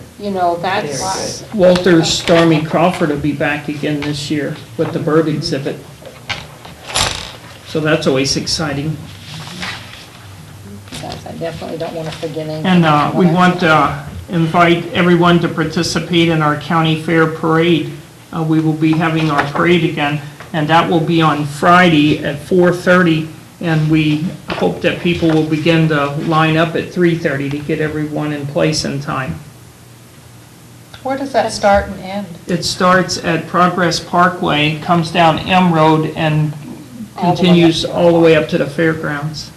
That's. Very Walter Stormy Crawford will be back again this year with the bird exhibit. So that's always exciting. Yes, I definitely don't want to forget anything. And we want to invite everyone to participate in our county fair parade. We will be having our parade again, and that will be on Friday at 4:30. And we hope that people will begin to line up at 3:30 to get everyone in place in time. Where does that start and end? It starts at Progress Parkway, comes down M Road, and All the way up continues to- all the way up to the fairgrounds.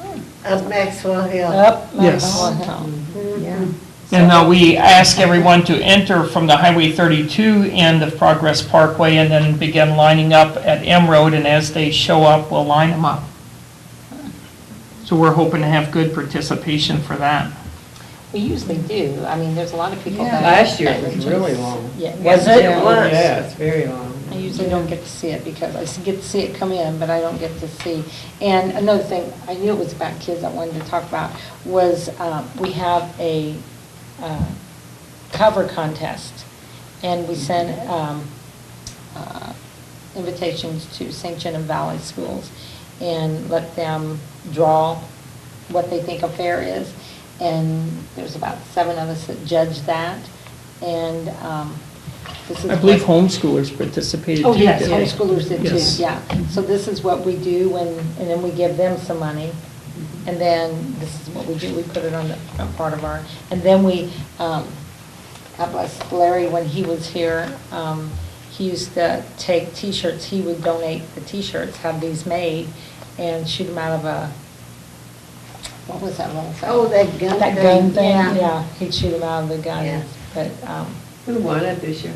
Up Maxwell Hill. Up. Yes. Maxwell Hill. Yeah. And we ask everyone to enter from the Highway 32 end of Progress Parkway and then begin lining up at M Road, and as they show up, we'll line them up. So we're hoping to have good participation for that. We usually do. I mean, there's a lot of people Yeah. that. Last year, it was really long. Yeah, was it? Yeah, it's very long. I usually don't get to see it because I get to see it come in, but I don't get to see. And another thing, I knew it was about kids I wanted to talk about, was we have a cover contest. And we send invitations to St. Genevieve Valley schools and let them draw what they think a fair is. And there's about 7 of us that judge that. And this is. I believe what- homeschoolers participated too. Oh, yes, didn't they? homeschoolers did too, Yes. yeah. So this is what we do, and then we give them some money. And then this is what we do, we put it on the front part of our, and then we, God bless Larry, when he was here, he used to take T-shirts, he would donate the T-shirts, have these made, and shoot them out of a, what was that little thing? Oh, that gun That thing, gun thing, yeah. yeah, he'd shoot them out of the gun. Yeah. But, Who won it this year?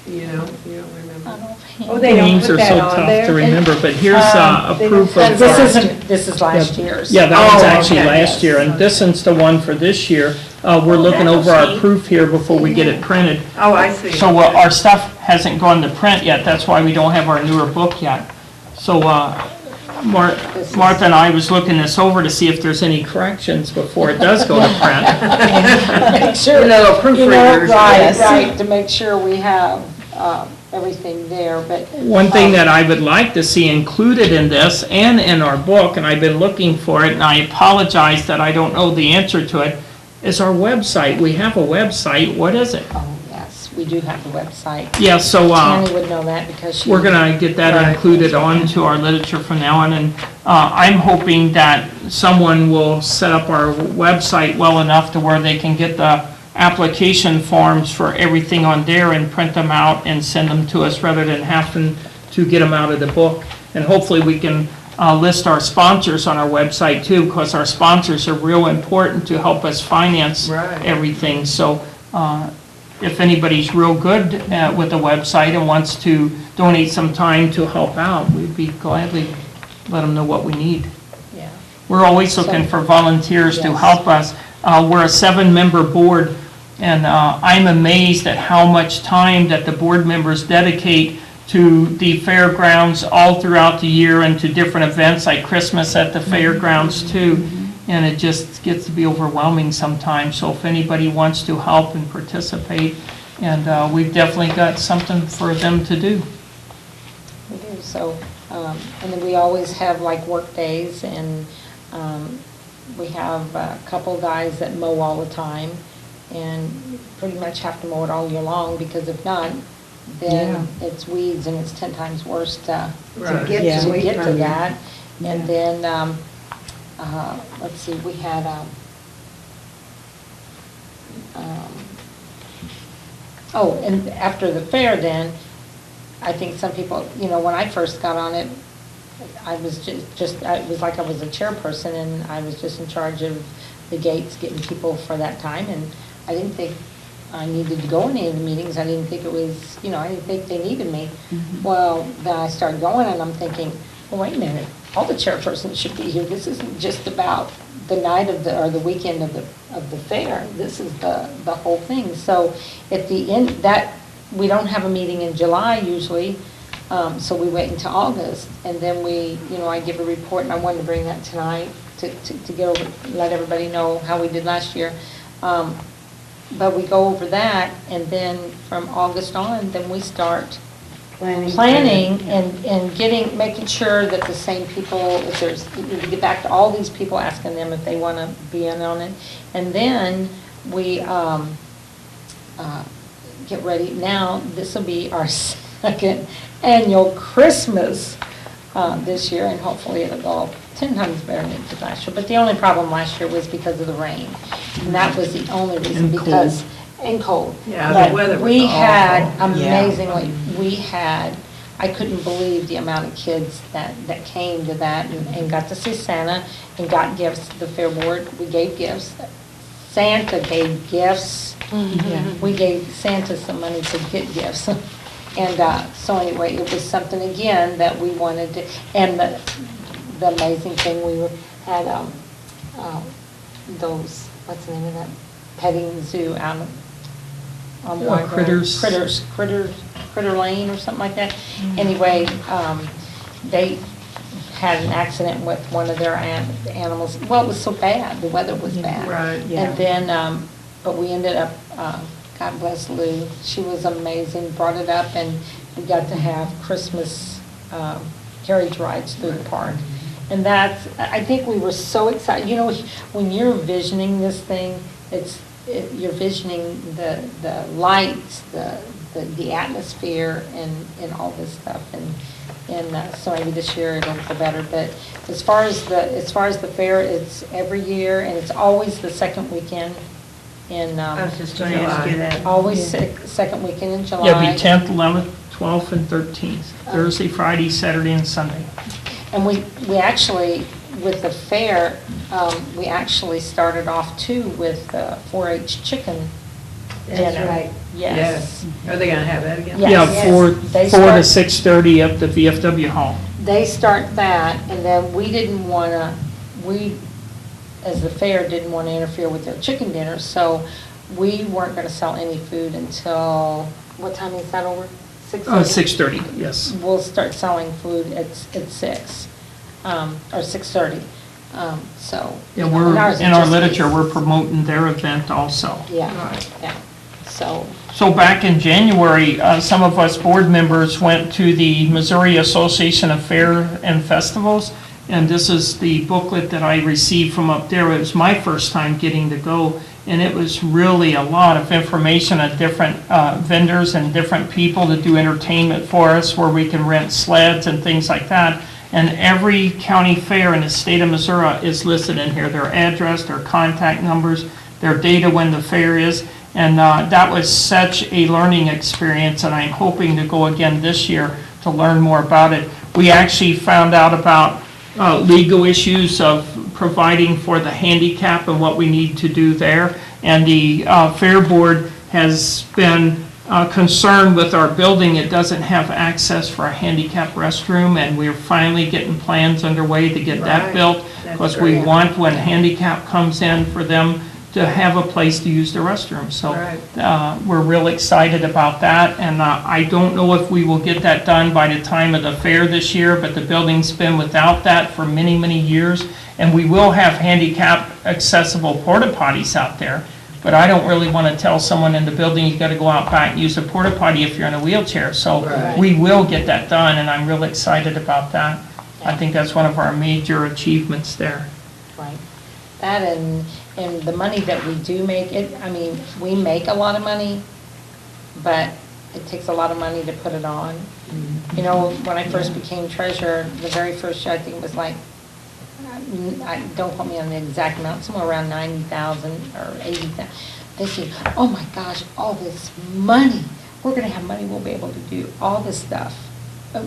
You know, you don't remember. Oh, Oh, they don't Names put are that so on tough there? to remember, but here's a they proof don't- of. This is last year's. Yeah, that was Oh, actually okay, last yes. year, and this is the one for this year. We're looking that'll over our see. proof here before we get it printed. Oh, I see. So our stuff hasn't gone to print yet, that's why we don't have our newer book yet. So Martha and I was looking this over to see if there's any corrections before it does go to print. Make sure, You know, proofreaders. right, right, to make sure we have everything there, but. One thing that I would like to see included in this and in our book, and I've been looking for it, and I apologize that I don't know the answer to it, is our website. We have a website, what is it? Oh, yes, we do have the website. Yeah, so Tammy would know that because she. we're gonna get that Right. included onto our literature from now on, and I'm hoping that someone will set up our website well enough to where they can get the application forms for everything on there and print them out and send them to us rather than having to get them out of the book. And hopefully we can list our sponsors on our website too, because our sponsors are real important to help us finance Right. everything. So if anybody's real good with the website and wants to donate some time to help out, we'd be gladly let them know what we need. Yeah. We're always looking for volunteers to Yes. help us. We're a 7-member board, and I'm amazed at how much time that the board members dedicate to the fairgrounds all throughout the year and to different events like Christmas at the fairgrounds too. And it just gets to be overwhelming sometimes. So if anybody wants to help and participate, and we've definitely got something for them to do. We do, so, and then we always have like work days, and we have a couple guys that mow all the time, and pretty much have to mow it all year long, because if not, then it's weeds, and it's 10 times worse to Right. get Yeah. to to wait get to from that. Yeah. And then, let's see, we had, oh, and after the fair then, I think some people, you know, when I first got on it, I was just, it was like I was a chairperson, and I was just in charge of the gates, getting people for that time, and I didn't think I needed to go in any of the meetings. I didn't think it was, you know, I didn't think they needed me. Well, then I started going, and I'm thinking, well, wait a minute, all the chairpersons should be here. This isn't just about the night of the, or the weekend of the fair. This is the whole thing. So at the end, that, we don't have a meeting in July usually, so we wait until August, and then we, you know, I give a report, and I wanted to bring that tonight to get over, let everybody know how we did last year. But we go over that, and then from August on, then we start planning and getting, making sure that the same people, if there's, we get back to all these people, asking them if they want to be in on it. And then we get ready. Now, this will be our second annual Christmas this year, and hopefully it'll go 10 times better than it did last year. But the only problem last year was because of the rain. And that was the only reason, And cold. because, and cold. Yeah, the But weather was we had, awful. amazingly, we had, I couldn't believe the amount of kids that came to that and got to see Santa and got gifts. The Fair Board, we gave gifts. Santa gave gifts. We gave Santa some money to get gifts. And so anyway, it was something again that we wanted to, and the amazing thing, we had those, what's the name of that, petting zoo out on White Road. Critter Lane or something like that. Anyway, they had an accident with one of their animals. Well, it was so bad, the weather was bad. Right. And then, but we ended up, God bless Lou, she was amazing, brought it up, and we got to have Christmas carriage rides through the park. And that's, I think we were so excited. You know, when you're visioning this thing, you're visioning the lights, the atmosphere, and all this stuff. And so maybe this year it'll go better. But as far as the fair, it's every year, and it's always the second weekend in I was just going to ask you that. always second weekend in July. Yeah, it'll be 10th, 11th, 12th, and 13th, Thursday, Friday, Saturday, and Sunday. And we actually, with the fair, we actually started off too with 4-H chicken That's dinner. right. Yes. Are they gonna have that again? Yes. Yeah, Yes. 4 They to start- 6:30 at the VFW hall. They start that, and then we didn't want to, we, as the fair, didn't want to interfere with their chicken dinner, so we weren't going to sell any food until, what time is that over? 6:30? 6:30, yes. We'll start selling food at 6, or 6:30, so. Yeah, and we're, ours is in our just literature, eight. we're promoting their event also. Yeah, yeah, so, So back in January, some of us board members went to the Missouri Association of Fair and Festivals, and this is the booklet that I received from up there. It was my first time getting to go, and it was really a lot of information on different vendors and different people that do entertainment for us, where we can rent sleds and things like that. And every county fair in the state of Missouri is listed in here, their address, their contact numbers, their data when the fair is. And that was such a learning experience, and I'm hoping to go again this year to learn more about it. We actually found out about legal issues of providing for the handicap and what we need to do there. And the Fair Board has been concerned with our building. It doesn't have access for a handicap restroom, and we're finally getting plans underway to get that Right. built. That's Because we great. want, when handicap comes in, for them to have a place to use the restroom. So Right. we're real excited about that, and I don't know if we will get that done by the time of the fair this year, but the building's been without that for many, many years, and we will have handicap accessible porta potties out there, but I don't really want to tell someone in the building, you got to go out back and use a porta potty if you're in a wheelchair. So Right. we will get that done, and I'm real excited about that. I think that's one of our major achievements there. right. That and the money that we do make, I mean, we make a lot of money, but it takes a lot of money to put it on. You know, when I first became treasurer, the very first year, I think it was like, don't quote me on the exact amount, somewhere around 90,000 or 80,000. Thinking, oh my gosh, all this money, we're gonna have money, we'll be able to do all this stuff.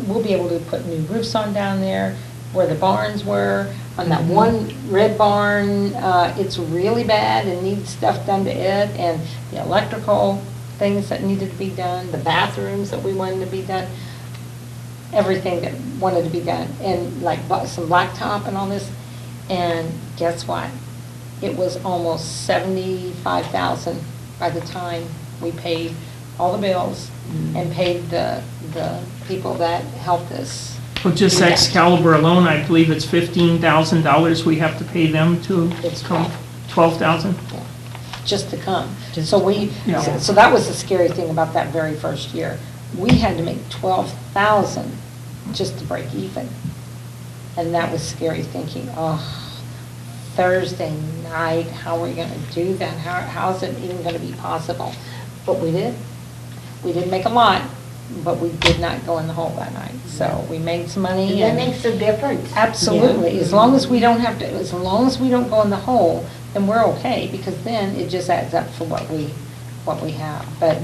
We'll be able to put new roofs on down there, where the barns were, on that one red barn, it's really bad and needs stuff done to it, and the electrical things that needed to be done, the bathrooms that we wanted to be done, everything that wanted to be done, and like some blacktop and all this. And guess what? It was almost 75,000 by the time we paid all the bills and paid the people that helped us. Well, just Excalibur alone, I believe it's $15,000 we have to pay them to It's come. 12,000? Just to come. So we, Yeah. so that was the scary thing about that very first year. We had to make 12,000 just to break even. And that was scary thinking, oh, Thursday night, how are we gonna do that? How's it even gonna be possible? But we did. We didn't make a lot, but we did not go in the hole that night. So we made some money. And that and- makes a difference. Absolutely, as long as we don't have to, as long as we don't go in the hole, then we're okay, because then it just adds up for what we have, but,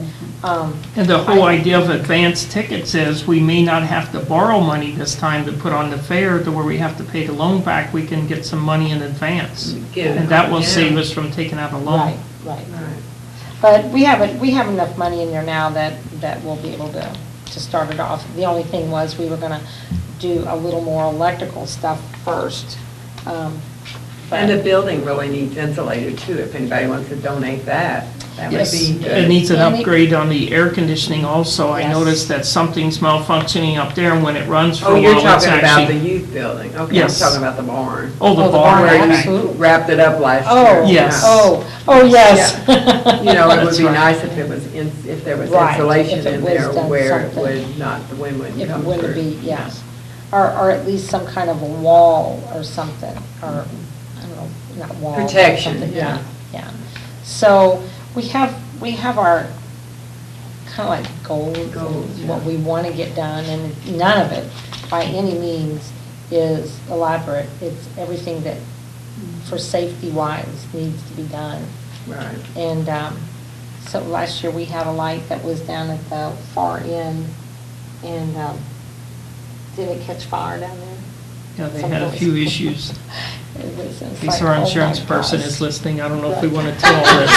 And the whole idea of advanced tickets is we may not have to borrow money this time to put on the fair to where we have to pay the loan back. We can get some money in advance. Get it, And that will yeah. save us from taking out a right, loan. right. Right. But we have enough money in there now that we'll be able to start it off. The only thing was, we were gonna do a little more electrical stuff first. And the building really needs insulated too, if anybody wants to donate that. That would Yes, be it good. needs an And it- upgrade on the air conditioning also. I Yes. noticed that something's malfunctioning up there, and when it runs for Oh, a you're while, it's talking about the actually... youth building. Okay, I'm Yes. talking about the barn. Oh, the Oh, the barn, barn, right. absolutely. Wrapped it up last year. Oh, Yes. oh, yes. You know, it would That's be right. nice if it was, if there was Right, insulation if it in was there done where it something. would not, the wind wouldn't If it come wouldn't through. be, yeah. Or at least some kind of a wall or something, or, I don't know, not wall. but Protection, something, yeah. Yeah. So we have our kind of like goals, Goals, and what yeah. we want to get done, and none of it by any means is elaborate. It's everything that, for safety wise, needs to be done. Right. And so last year, we had a light that was down at the far end, and did it catch fire down there? Yeah, they had a few issues. It was, it's In like, case our oh my insurance person gosh. is listening, I don't know if we Right. want to tell this.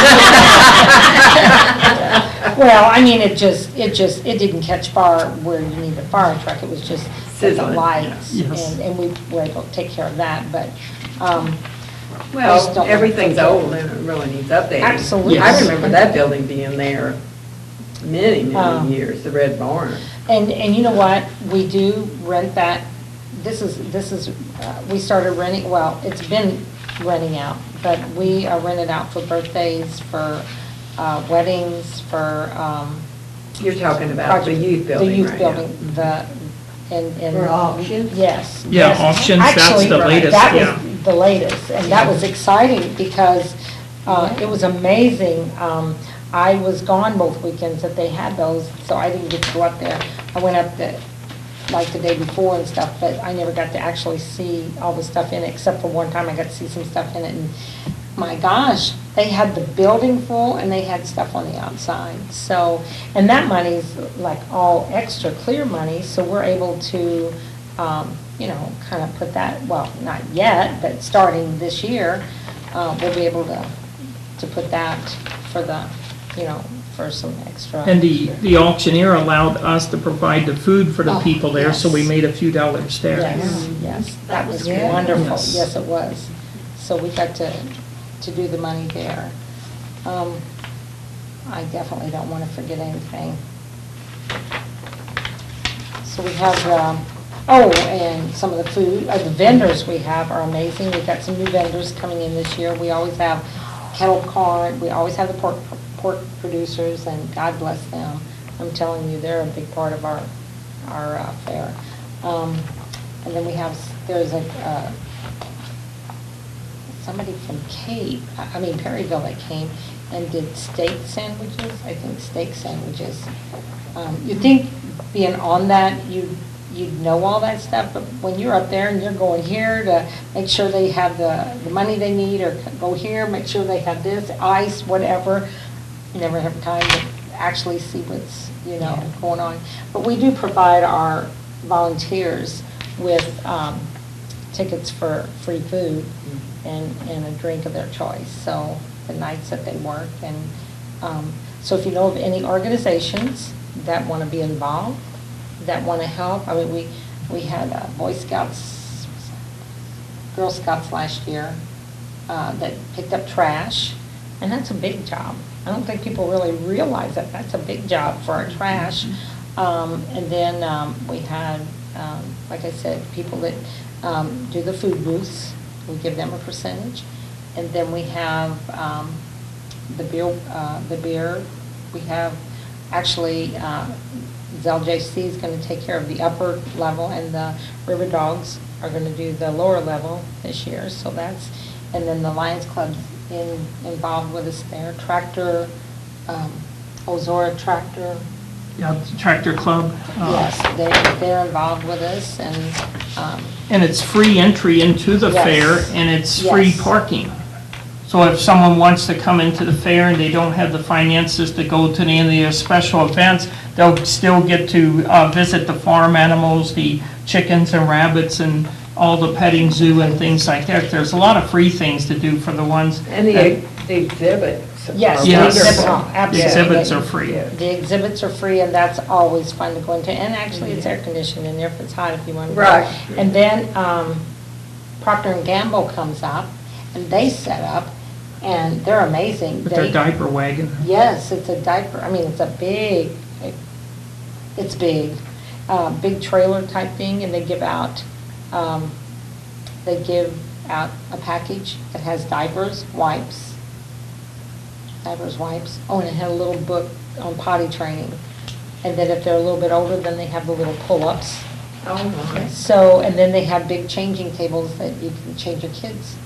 well, I mean, it didn't catch fire where you need a fire truck, it was just the Sizzling, lights. Yes. And we were able to take care of that, but, I just Well, don't want everything's to- old and it really needs updating. Absolutely. I remember that building being there many, Um, many years, the Red Barn. And you know what, we do rent that, we started renting, well, it's been renting out, but we rent it out for birthdays, for weddings, for, You're talking about the youth building, The youth right, yeah. building, and. For auctions? Yes. Yeah, yes. auctions, that's Actually, the latest, that yeah. was the latest, and that was exciting because it was amazing. I was gone both weekends that they had those, so I didn't get to go up there. I went up like the day before and stuff, but I never got to actually see all the stuff in it, except for one time I got to see some stuff in it, and my gosh, they had the building full and they had stuff on the outside. So, and that money's like all extra clear money, so we're able to, kind of put that, well, not yet, but starting this year, we'll be able to put that for the, for some extra. And the auctioneer allowed us to provide the food for the Oh, people there, so we yes. made a few dollars there. Yes, yes, that was good. wonderful, Yes. yes, it was. So we got to do the money there. I definitely don't want to forget anything. So we have, and some of the food, the vendors we have are amazing. We've got some new vendors coming in this year. We always have kettle corn, we always have the pork producers, and God bless them. I'm telling you, they're a big part of our fair. And then there's somebody from Perryville that came and did steak sandwiches, You'd think being on that, you'd know all that stuff, but when you're up there and you're going here to make sure they have the money they need, or go here, make sure they have this, ice, whatever, you never have time to actually see what's, going on. But we do provide our volunteers with tickets for free food and a drink of their choice, so the nights that they work. And so if you know of any organizations that want to be involved, that want to help, we had Boy Scouts, Girl Scouts last year that picked up trash, and that's a big job. I don't think people really realize that that's a big job for our trash. And then we had, like I said, people that do the food booths. We give them a percentage. And then we have the beer. We have, actually, ZLJC is going to take care of the upper level, and the River Dogs are going to do the lower level this year. So that's, and then the Lions Club's involved with us there. Tractor, Ozora Tractor. Yeah, the Tractor Club. Yes, they're involved with us, and, And it's free entry into the Yes. fair, and it's free Yes. parking. So if someone wants to come into the fair and they don't have the finances to go to any of the special events, they'll still get to visit the farm animals, the chickens and rabbits, and all the petting zoo and things like that. There's a lot of free things to do for the ones. And the exhibits. yes, are the Yes. exhibit, wonderful. The absolutely. exhibits are free. Yeah. The exhibits are free, and that's always fun to go into, and actually, it's air conditioned in there if it's hot, if you want to go. Right. And then Procter and Gamble comes up, and they set up, and they're amazing. With their They- diaper wagon. Yes, it's a diaper, it's a big, it's big, big trailer type thing, and they give out a package that has diapers, wipes, oh, and it had a little book on potty training. And then if they're a little bit older, then they have the little pull-ups. Oh, my. So, and then they have big changing tables that you can change your kids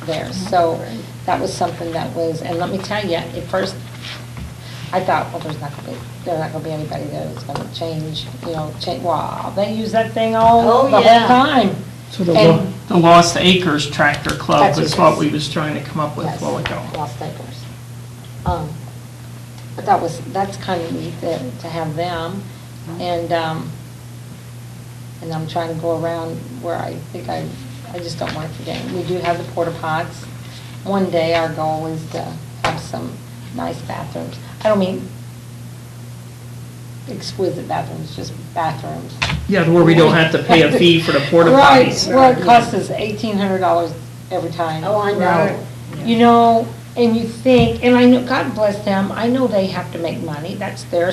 there. So that was something that was, and let me tell you, at first, I thought, well, there's not gonna be anybody there that's gonna change, wow, they use that thing Oh, the whole yeah. time. So And- the Lost Acres Tractor Club That's is it what is. we was trying to come up with a Yes, while ago. Lost Acres. But that's kind of neat to have them. And I'm trying to go around where I think I just don't want to forget. We do have the porta pots. One day, our goal is to have some nice bathrooms. I don't mean exquisite bathrooms, just bathrooms. Yeah, where we don't have to pay a fee for the porta Right, potties. well, it costs us $1,800 every time. Oh, I know. You know, and you think, and I know, God bless them, I know they have to make money, that's their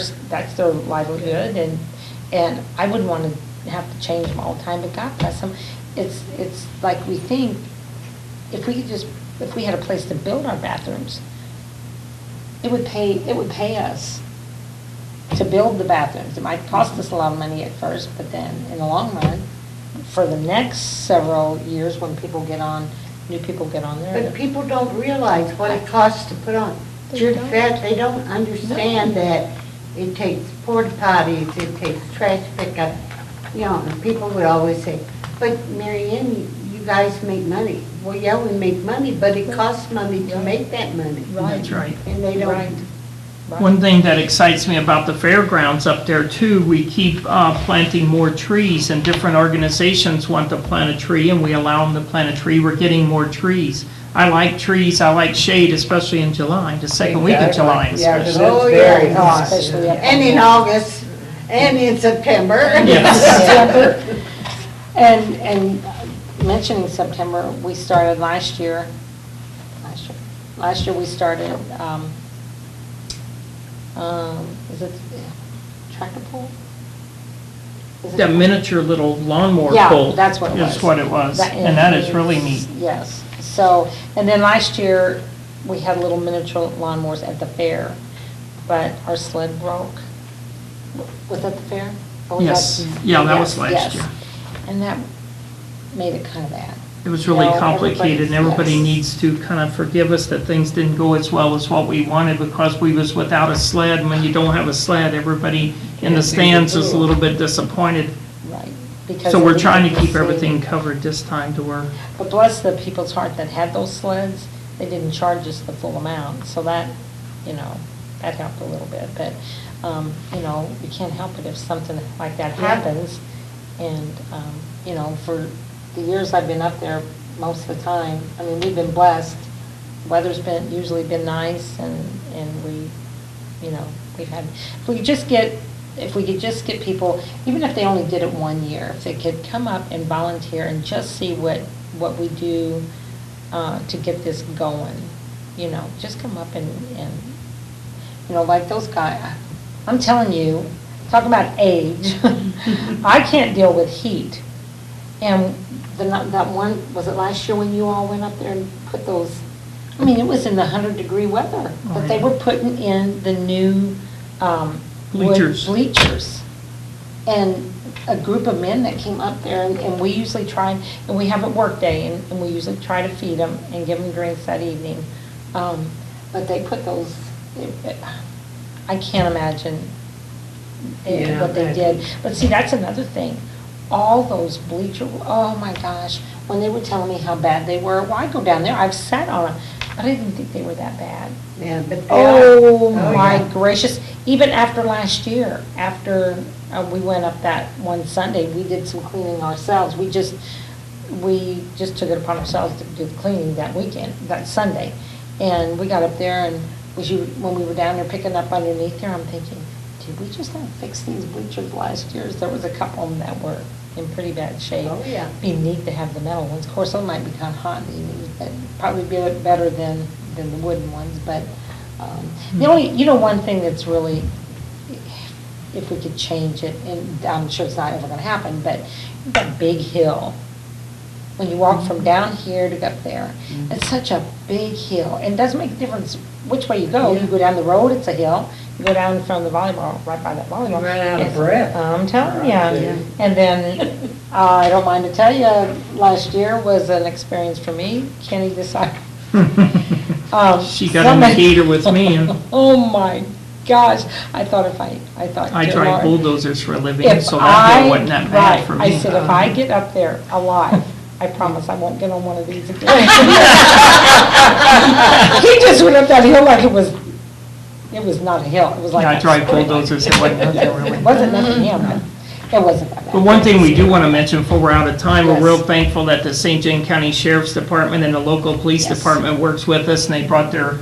livelihood, and I wouldn't want to have to change them all the time, but God bless them. It's like we think, if we had a place to build our bathrooms, it would pay us to build the bathrooms. It might cost us a lot of money at first, but then in the long run, for the next several years, when new people get on there. But people don't realize what it costs to put on. They don't. They don't understand that it takes porta potties, it takes trash pickup. You know, and people would always say, but Mary Ann, you guys make money. Well, yeah, we make money, but it costs money to make that money. That's right. And they Right. don't. One thing that excites me about the fairgrounds up there too, we keep planting more trees, and different organizations want to plant a tree, and we allow them to plant a tree. We're getting more trees. I like trees, I like shade, especially in July, the second week of July Yeah, 'cause especially. Oh, it's very yeah. hot. Especially up And in August, and in September. Yes. And mentioning September, we started last year we started, is it tractor pull? Is it- That miniature little lawnmower Yeah, pull. that's what it was. Is what it was, and that is really neat. Yes, so, and then last year, we had little miniature lawnmowers at the fair, but our sled broke. Was that the fair? Or was Yes, that- yeah, that was Yes, last yes. year. And that made it kind of bad. It was really No, complicated, and everybody yes. needs to kind of forgive us that things didn't go as well as what we wanted because we was without a sled. And when you don't have a sled, everybody in the stands is a little bit disappointed. Right. because So we're of trying to the keep everything city. covered this time to where, But bless the people's heart that had those sleds, they didn't charge us the full amount, so that, that helped a little bit. But, you can't help it if something like that happens. And, for the years I've been up there, most of the time, I mean, we've been blessed. Weather's usually been nice, and we, we've had, if we could just get people, even if they only did it 1 year, if they could come up and volunteer and just see what we do to get this going, just come up and like those guys, I'm telling you, talk about age, I can't deal with heat. And that one, was it last year when you all went up there and put those, I mean, it was in the 100-degree weather, but they were putting in the new wood bleachers. And a group of men that came up there, and we usually try, and we have a work day, and we usually try to feed them and give them drinks that evening. But they put those, I can't imagine what they did. But see, that's another thing. All those bleachers, oh my gosh, when they were telling me how bad they were, well, I go down there, I've sat on them, but I didn't think they were that bad. Yeah, but they Oh, are. my Yeah. gracious. Even after last year, after we went up that one Sunday, we did some cleaning ourselves. We just took it upon ourselves to do the cleaning that weekend, that Sunday. And we got up there, and when we were down there picking up underneath there, I'm thinking, did we just not fix these bleachers last year? There was a couple of them that were in pretty bad shape. Oh, yeah. Be neat to have the metal ones. Of course, those might be kind of hot in the evening, but probably be better than the wooden ones. But the only, one thing that's really, if we could change it, and I'm sure it's not ever going to happen, but that big hill, when you walk from down here to up there, it's such a big hill. And it doesn't make a difference which way you go. You go down the road, it's a hill. You go down from the volleyball, right by that volleyball. You run out of It's- breath. I'm telling you. Yeah. And then, I don't mind to tell you, last year was an experience for me. Kenny decided. she got in the gator with me, and Oh, my gosh. I thought, I dear drive Lord, bulldozers for a living, if so that hill I- wasn't that bad right, for me. I said, if I get up there alive, I promise I won't get on one of these again. He just went up that hill like it was not a hill, it was like. Yeah, I a drive straight line. bulldozers, it wasn't nothing really. It wasn't nothing him, It wasn't that bad. But one thing we do want to mention before we're out of time, we're Yes. real thankful that the St. John County Sheriff's Department and the local police Yes. department works with us, and they brought their,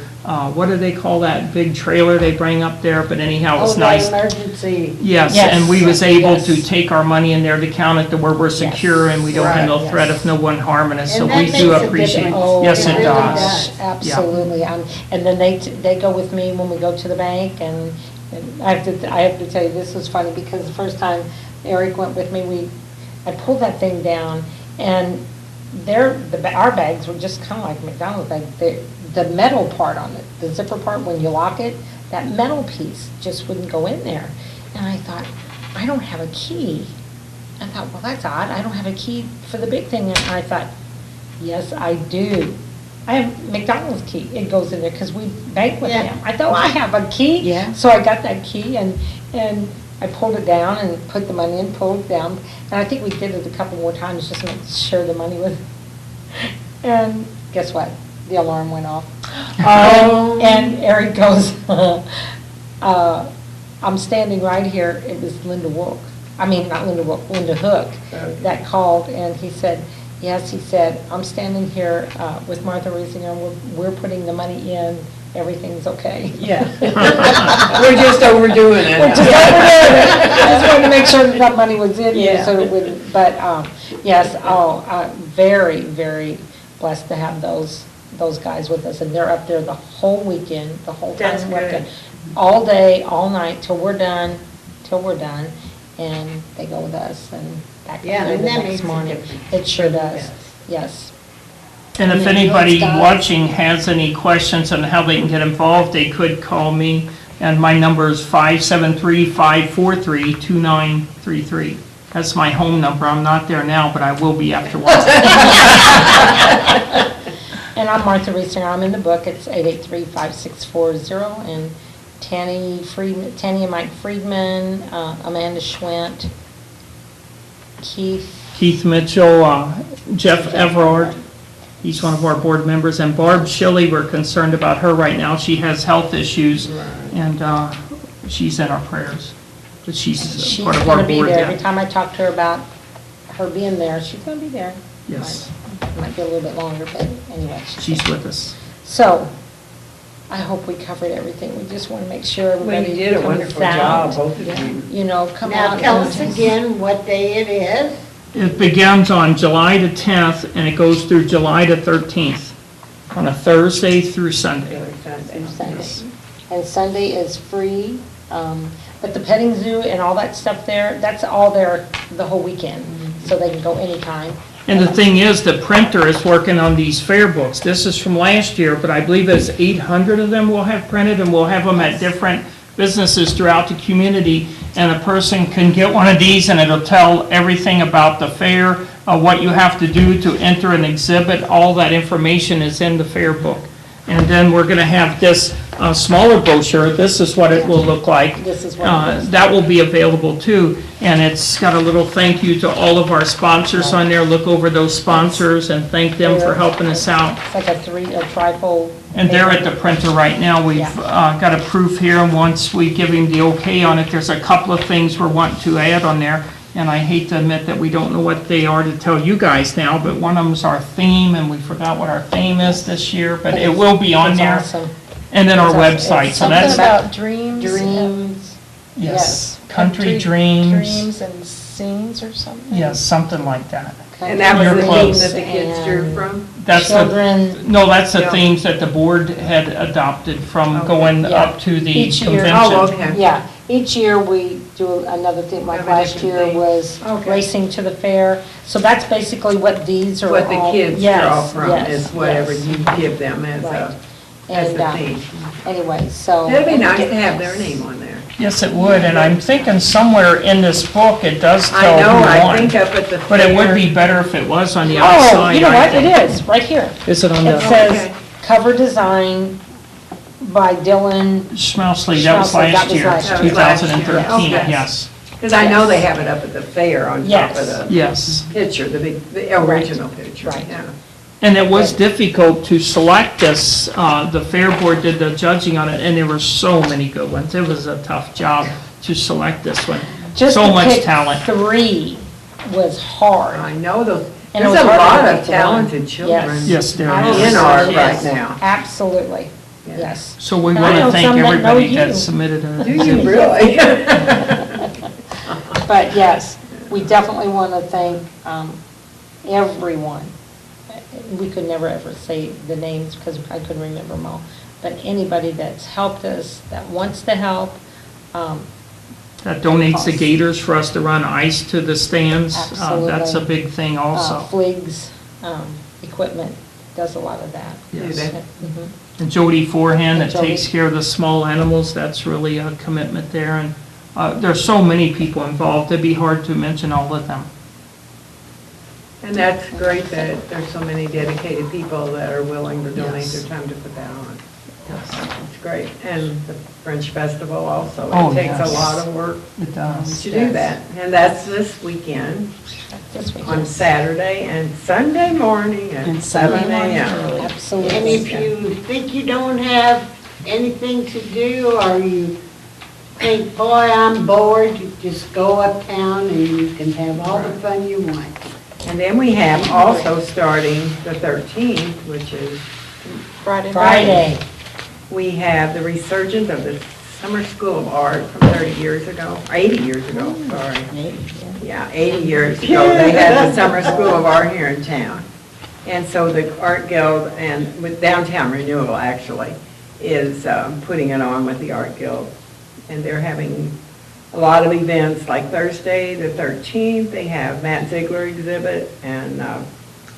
what do they call that big trailer they bring up there? But anyhow, Oh, it's the nice. emergency. Yes, Yes. and we was able Yes. to take our money in there to count it to where we're secure and we don't have no Right. threat of no one harming us, so And that we do makes a appreciate. difference. Oh, Yes, it really does. does. Absolutely. And then they go with me when we go to the bank, and I have to tell you, this was funny, because the first time Eric went with me, I pulled that thing down, and our bags were just kind of like McDonald's bags. The metal part on it, the zipper part, when you lock it, that metal piece just wouldn't go in there. And I thought, I don't have a key. I thought, well, that's odd, I don't have a key for the big thing. And I thought, yes, I do. I have McDonald's key, it goes in there, because we bank with Yeah. them. I thought, well, I have a key. Yeah. So I got that key, and I pulled it down and put the money in, pulled it down. And I think we did it a couple more times, just to make sure the money was, and guess what? The alarm went off. Oh. And Eric goes, I'm standing right here, it was Linda Wilk, not Linda Wilk, Linda Hook, that called, and he said, yes, he said, I'm standing here with Martha Riesinger, and we're putting the money in, everything's okay. Yeah. We're just overdoing it. We're just overdoing it. I just wanted to make sure that money was in there, Yeah. so it wouldn't, but, yes, very, very blessed to have those guys with us, and they're up there the whole weekend, the whole That's time good. working. All day, all night, till we're done, and they go with us and back up Yeah, there and the that next makes a morning. difference. It sure does, Yes. yes. And if And then anybody those guys- watching has any questions on how they can get involved, they could call me, and my number is 573-543-2933. That's my home number. I'm not there now, but I will be afterwards. And I'm Martha Riesinger, I'm in the book, it's 883-5640, and Tanny and Mike Friedman, Amanda Schwint, Keith. Keith Mitchell, Jeff Everard, he's one of our board members, and Barb Shilley, we're concerned about her right now. She has health issues, and she's in our prayers, but she's She's part of our gonna be board there, now. every time I talk to her about her being there, she's gonna be there. Yes, Might be a little bit longer, but anyway. she's with us. So, I hope we covered everything, we just want to make sure Well, everybody you did a comes wonderful out. job, both of Yeah. you. You know, come Now, out. tell and- us again what day it is. It begins on July the 10th, and it goes through July the 13th, on a Thursday through Sunday. Sunday. And Sunday is free, but the petting zoo and all that stuff there, that's all there the whole weekend, so they can go anytime. And the thing is, the printer is working on these fair books. This is from last year, but I believe it's 800 of them we'll have printed, and we'll have them at different businesses throughout the community. And a person can get one of these, and it'll tell everything about the fair, what you have to do to enter an exhibit. All that information is in the fair book. And then we're going to have this smaller brochure. This is what it will look like. This is what it is. That will be available too. And it's got a little thank you to all of our sponsors on there. Look over those sponsors and thank them for helping us out. It's like a trifold. And they're at the printer right now. We've Yeah. got a proof here, and once we give him the okay on it, there's a couple of things we're wanting to add on there. And I hate to admit that we don't know what they are to tell you guys now, but one of them's our theme, and we forgot what our theme is this year, but it will be on It's there. awesome. And then our It's awesome. website, It's so something that's, about dreams. Dreams. yes, Country Dreams, Dreams and scenes or something? yes, something like that. And that was You're the theme close. that the kids drew And from? That's the, Children, no, that's the Yeah. themes that the board had adopted from Okay. going Yeah. up to the Each year. convention. Oh, okay. yeah, each year we do another theme, like Have a last different year theme. was Okay. racing to the fair. So that's basically what these are all. What the kids Yes, draw from yes, is whatever yes. you give them as Right. as And, a theme. anyway, so. It'd be nice to have their name on there. Yes, it would, and I'm thinking somewhere in this book, it does I tell know, who I won. think up at the fair. But it would be better if it was on the outside. Oh, you know I what, it think. is, right here. Is it on It the, says okay. cover design by Dylan, Schmousley, that was Schmousley, that last was year, last year. That was last year. 2013, Okay. yes, Because I know they have it up at the fair on top Yes. of the yes. picture, the original picture, Right. yeah. And it was difficult to select this, the Fair Board did the judging on it, and there were so many good ones. It was a tough job to select this one. just So to much pick talent. 3 was hard. I know those, And it there's was a hard to lot pick of one. talented children Yes, there I is. in know. art Yes. right now. Absolutely, yes. So we And I want know to thank some that know everybody you. that submitted a. Do you really? But yes, we definitely want to thank everyone. We could never ever say the names because I couldn't remember them all. But anybody that's helped us, that wants to help, That donates the gators for us to run ice to the stands. That's a Absolutely. big thing also. Fleeg's equipment does a lot of that. Yes. they? Mhm. And Jody Forehand that And Jody. takes care of the small animals, that's really a commitment there. And there's so many people involved, it'd be hard to mention all of them. And that's great that there's so many dedicated people that are willing to donate Yes. their time to put that on. It's great. And the French Festival also. Oh, It takes a yes. lot of work It does. to do that. And that's this weekend This week. on Saturday and Sunday morning at And Sunday 7 morning a.m. early. Absolutely. And if you think you don't have anything to do, or you think, boy, I'm bored, you just go uptown and you can have all the fun you want. And then we have also starting the 13th, which is, Friday. we have the resurgence of the Summer School of Art from 30 years ago, or 80 years ago, sorry. Yeah, 80 years ago, they had the Summer School of Art here in town. And so the Art Guild, and with Downtown Renewal actually, is putting it on with the Art Guild. And they're having a lot of events, like Thursday, the 13th, they have Matt Ziegler exhibit and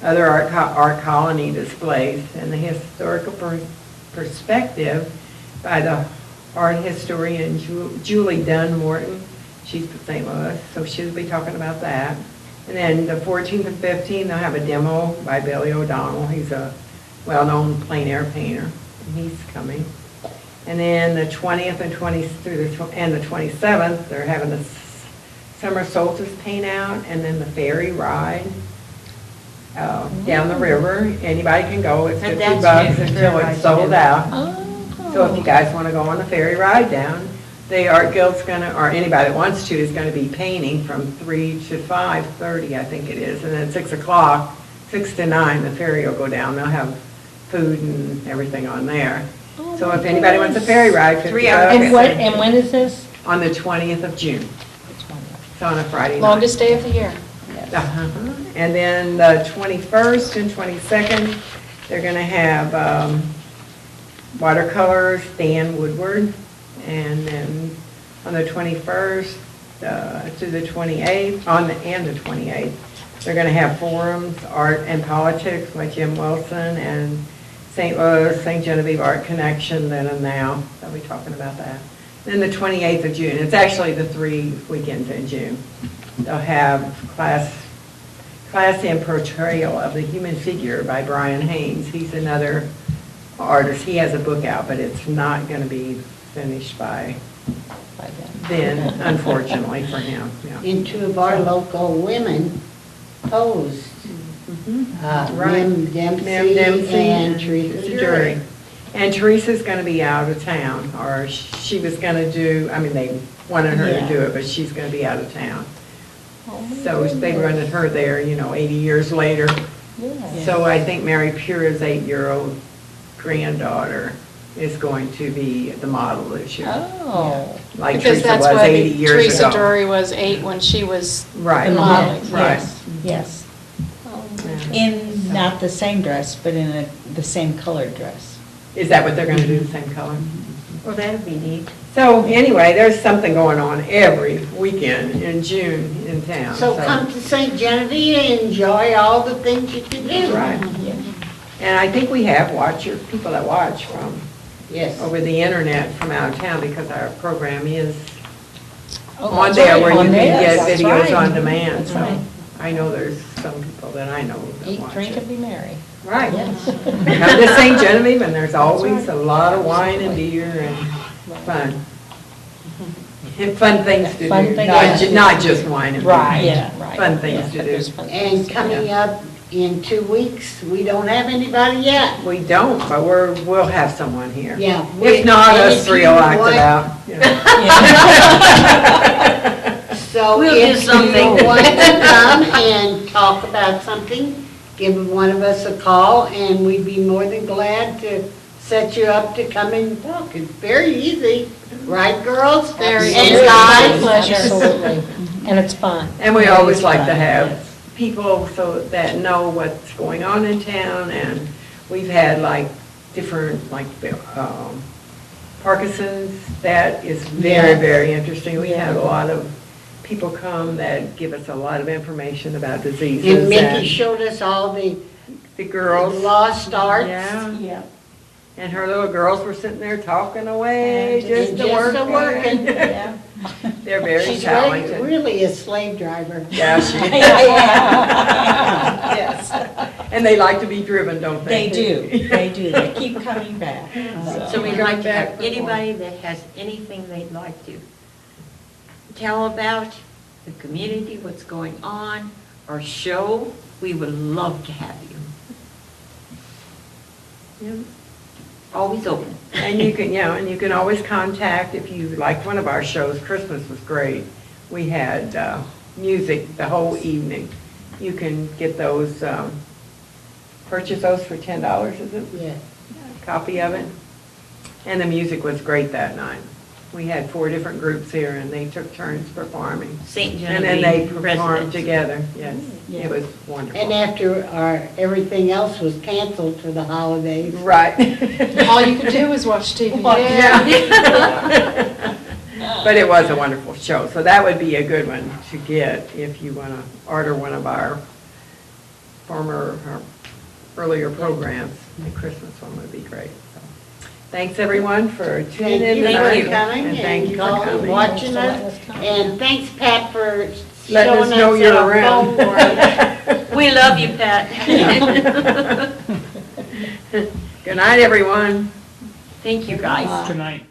other art colony displays. And the historical perspective by the art historian Julie Dunn Morton. She's from St. Louis, so she'll be talking about that. And then the 14th and 15th, they'll have a demo by Billy O'Donnell. He's a well-known plein air painter, and he's coming. And then the 20th and 27th, they're having the summer solstice paint out, and then the ferry ride down the river. Anybody can go. It's And $50 that's until good. it's sold out. Oh. So if you guys want to go on the ferry ride down, the Art Guild's gonna, or anybody that wants to, is gonna be painting from 3 to 5:30, I think it is. And then 6 o'clock, 6 to 9, the ferry will go down. They'll have food and everything on there. So if anybody wants a ferry ride, $50. And when is this? On the 20th of June. It's on a Friday night. Longest day of the year. Uh-huh. And then the 21st and 22nd, they're going to have watercolors, Dan Woodward. And then on the 21st to the 28th, and the 28th, they're going to have forums, art and politics by Jim Wilson and St. Louis, St. Genevieve Art Connection then and now. They'll be talking about that. Then the 28th of June, it's actually the 3 weekends in June. They'll have class and portrayal of the human figure by Brian Haynes. He's another artist. He has a book out, but it's not going to be finished by then, unfortunately for him. Yeah. And 2 of our local women posed. Right. Mem Dempsey Mem Dempsey and Teresa Drury. Drury. And Teresa's going to be out of town, or she was going to do, I mean, they wanted her to do it, but she's going to be out of town. So they wanted her there, 80 years later. So I think Mary Pura's 8-year-old granddaughter is going to be the model this year. Oh. Like Because Teresa that's was what 80 years Teresa ago. Drury was 8 when she was Right, modeling. right. Yes. In not the same dress, but in the same colored dress. Is that what they're going to do, the same color? Well, that'd be neat. So anyway, there's something going on every weekend in June in town. So come to St. Genevieve and enjoy all the things you can do. Right. And I think we have people that watch from Yes. over the internet from out of town because our program is Oh, on that's there right, where you on can there, get that's videos right. on demand. That's So right. I know there's some people that I know that Eat, watch drink, it. and be merry. Right. Yes. Come to St. Genevieve and there's always a lot of wine and beer and fun. And fun things to Fun do, things. not just wine and beer. Right, right. Fun things to But do. there's fun things And to coming up in 2 weeks, we don't have anybody yet. We don't, but we'll have someone here. Yeah. If not, And us if three you will act want- it out. you know. So We'll do if something. you want to come and talk about something, give one of us a call, and we'd be more than glad to set you up to come and talk. It's very easy, right, girls? Very And easy. guys? Pleasure. Absolutely. And it's fun. And we always like to fun, have people so that know what's going on in town, and we've had like different, like, Parkinson's, that is very, Yes. very interesting. We had a lot of people come that give us a lot of information about diseases. And Mickey showed us all the The girls. lost arts. Yeah, Yeah. and her little girls were sitting there talking away, And just just working. a-working. Yeah. They're very She's talented. really a slave driver. Yeah, she is. Yes, And they like to be driven, don't they? They do, they do, they keep coming back. So we'd Coming like to back have for more. anybody that has anything they'd like to tell about the community, what's going on, our show, we would love to have you. Yeah. Always open. And you can, and you can always contact, if you liked one of our shows, Christmas was great. We had music the whole evening. You can get those, purchase those for $10, is it? Yeah. Copy of it. And the music was great that night. We had 4 different groups here, and they took turns performing. St. And then they Genevieve performed residents. together, yes. It was wonderful. And after everything else was canceled for the holidays. Right. All you can do is watch TV. Yeah. But it was a wonderful show, so that would be a good one to get if you want to order one of our earlier programs. The Christmas one would be great. So, thanks, everyone, for tuning in Thank tonight. you for coming And thank you for calling, coming. watching Letting us. us come. And thanks, Pat, for Letting showing us know us you're our around. phone work. We love you, Pat. Good night, everyone. Thank you, guys. Good night.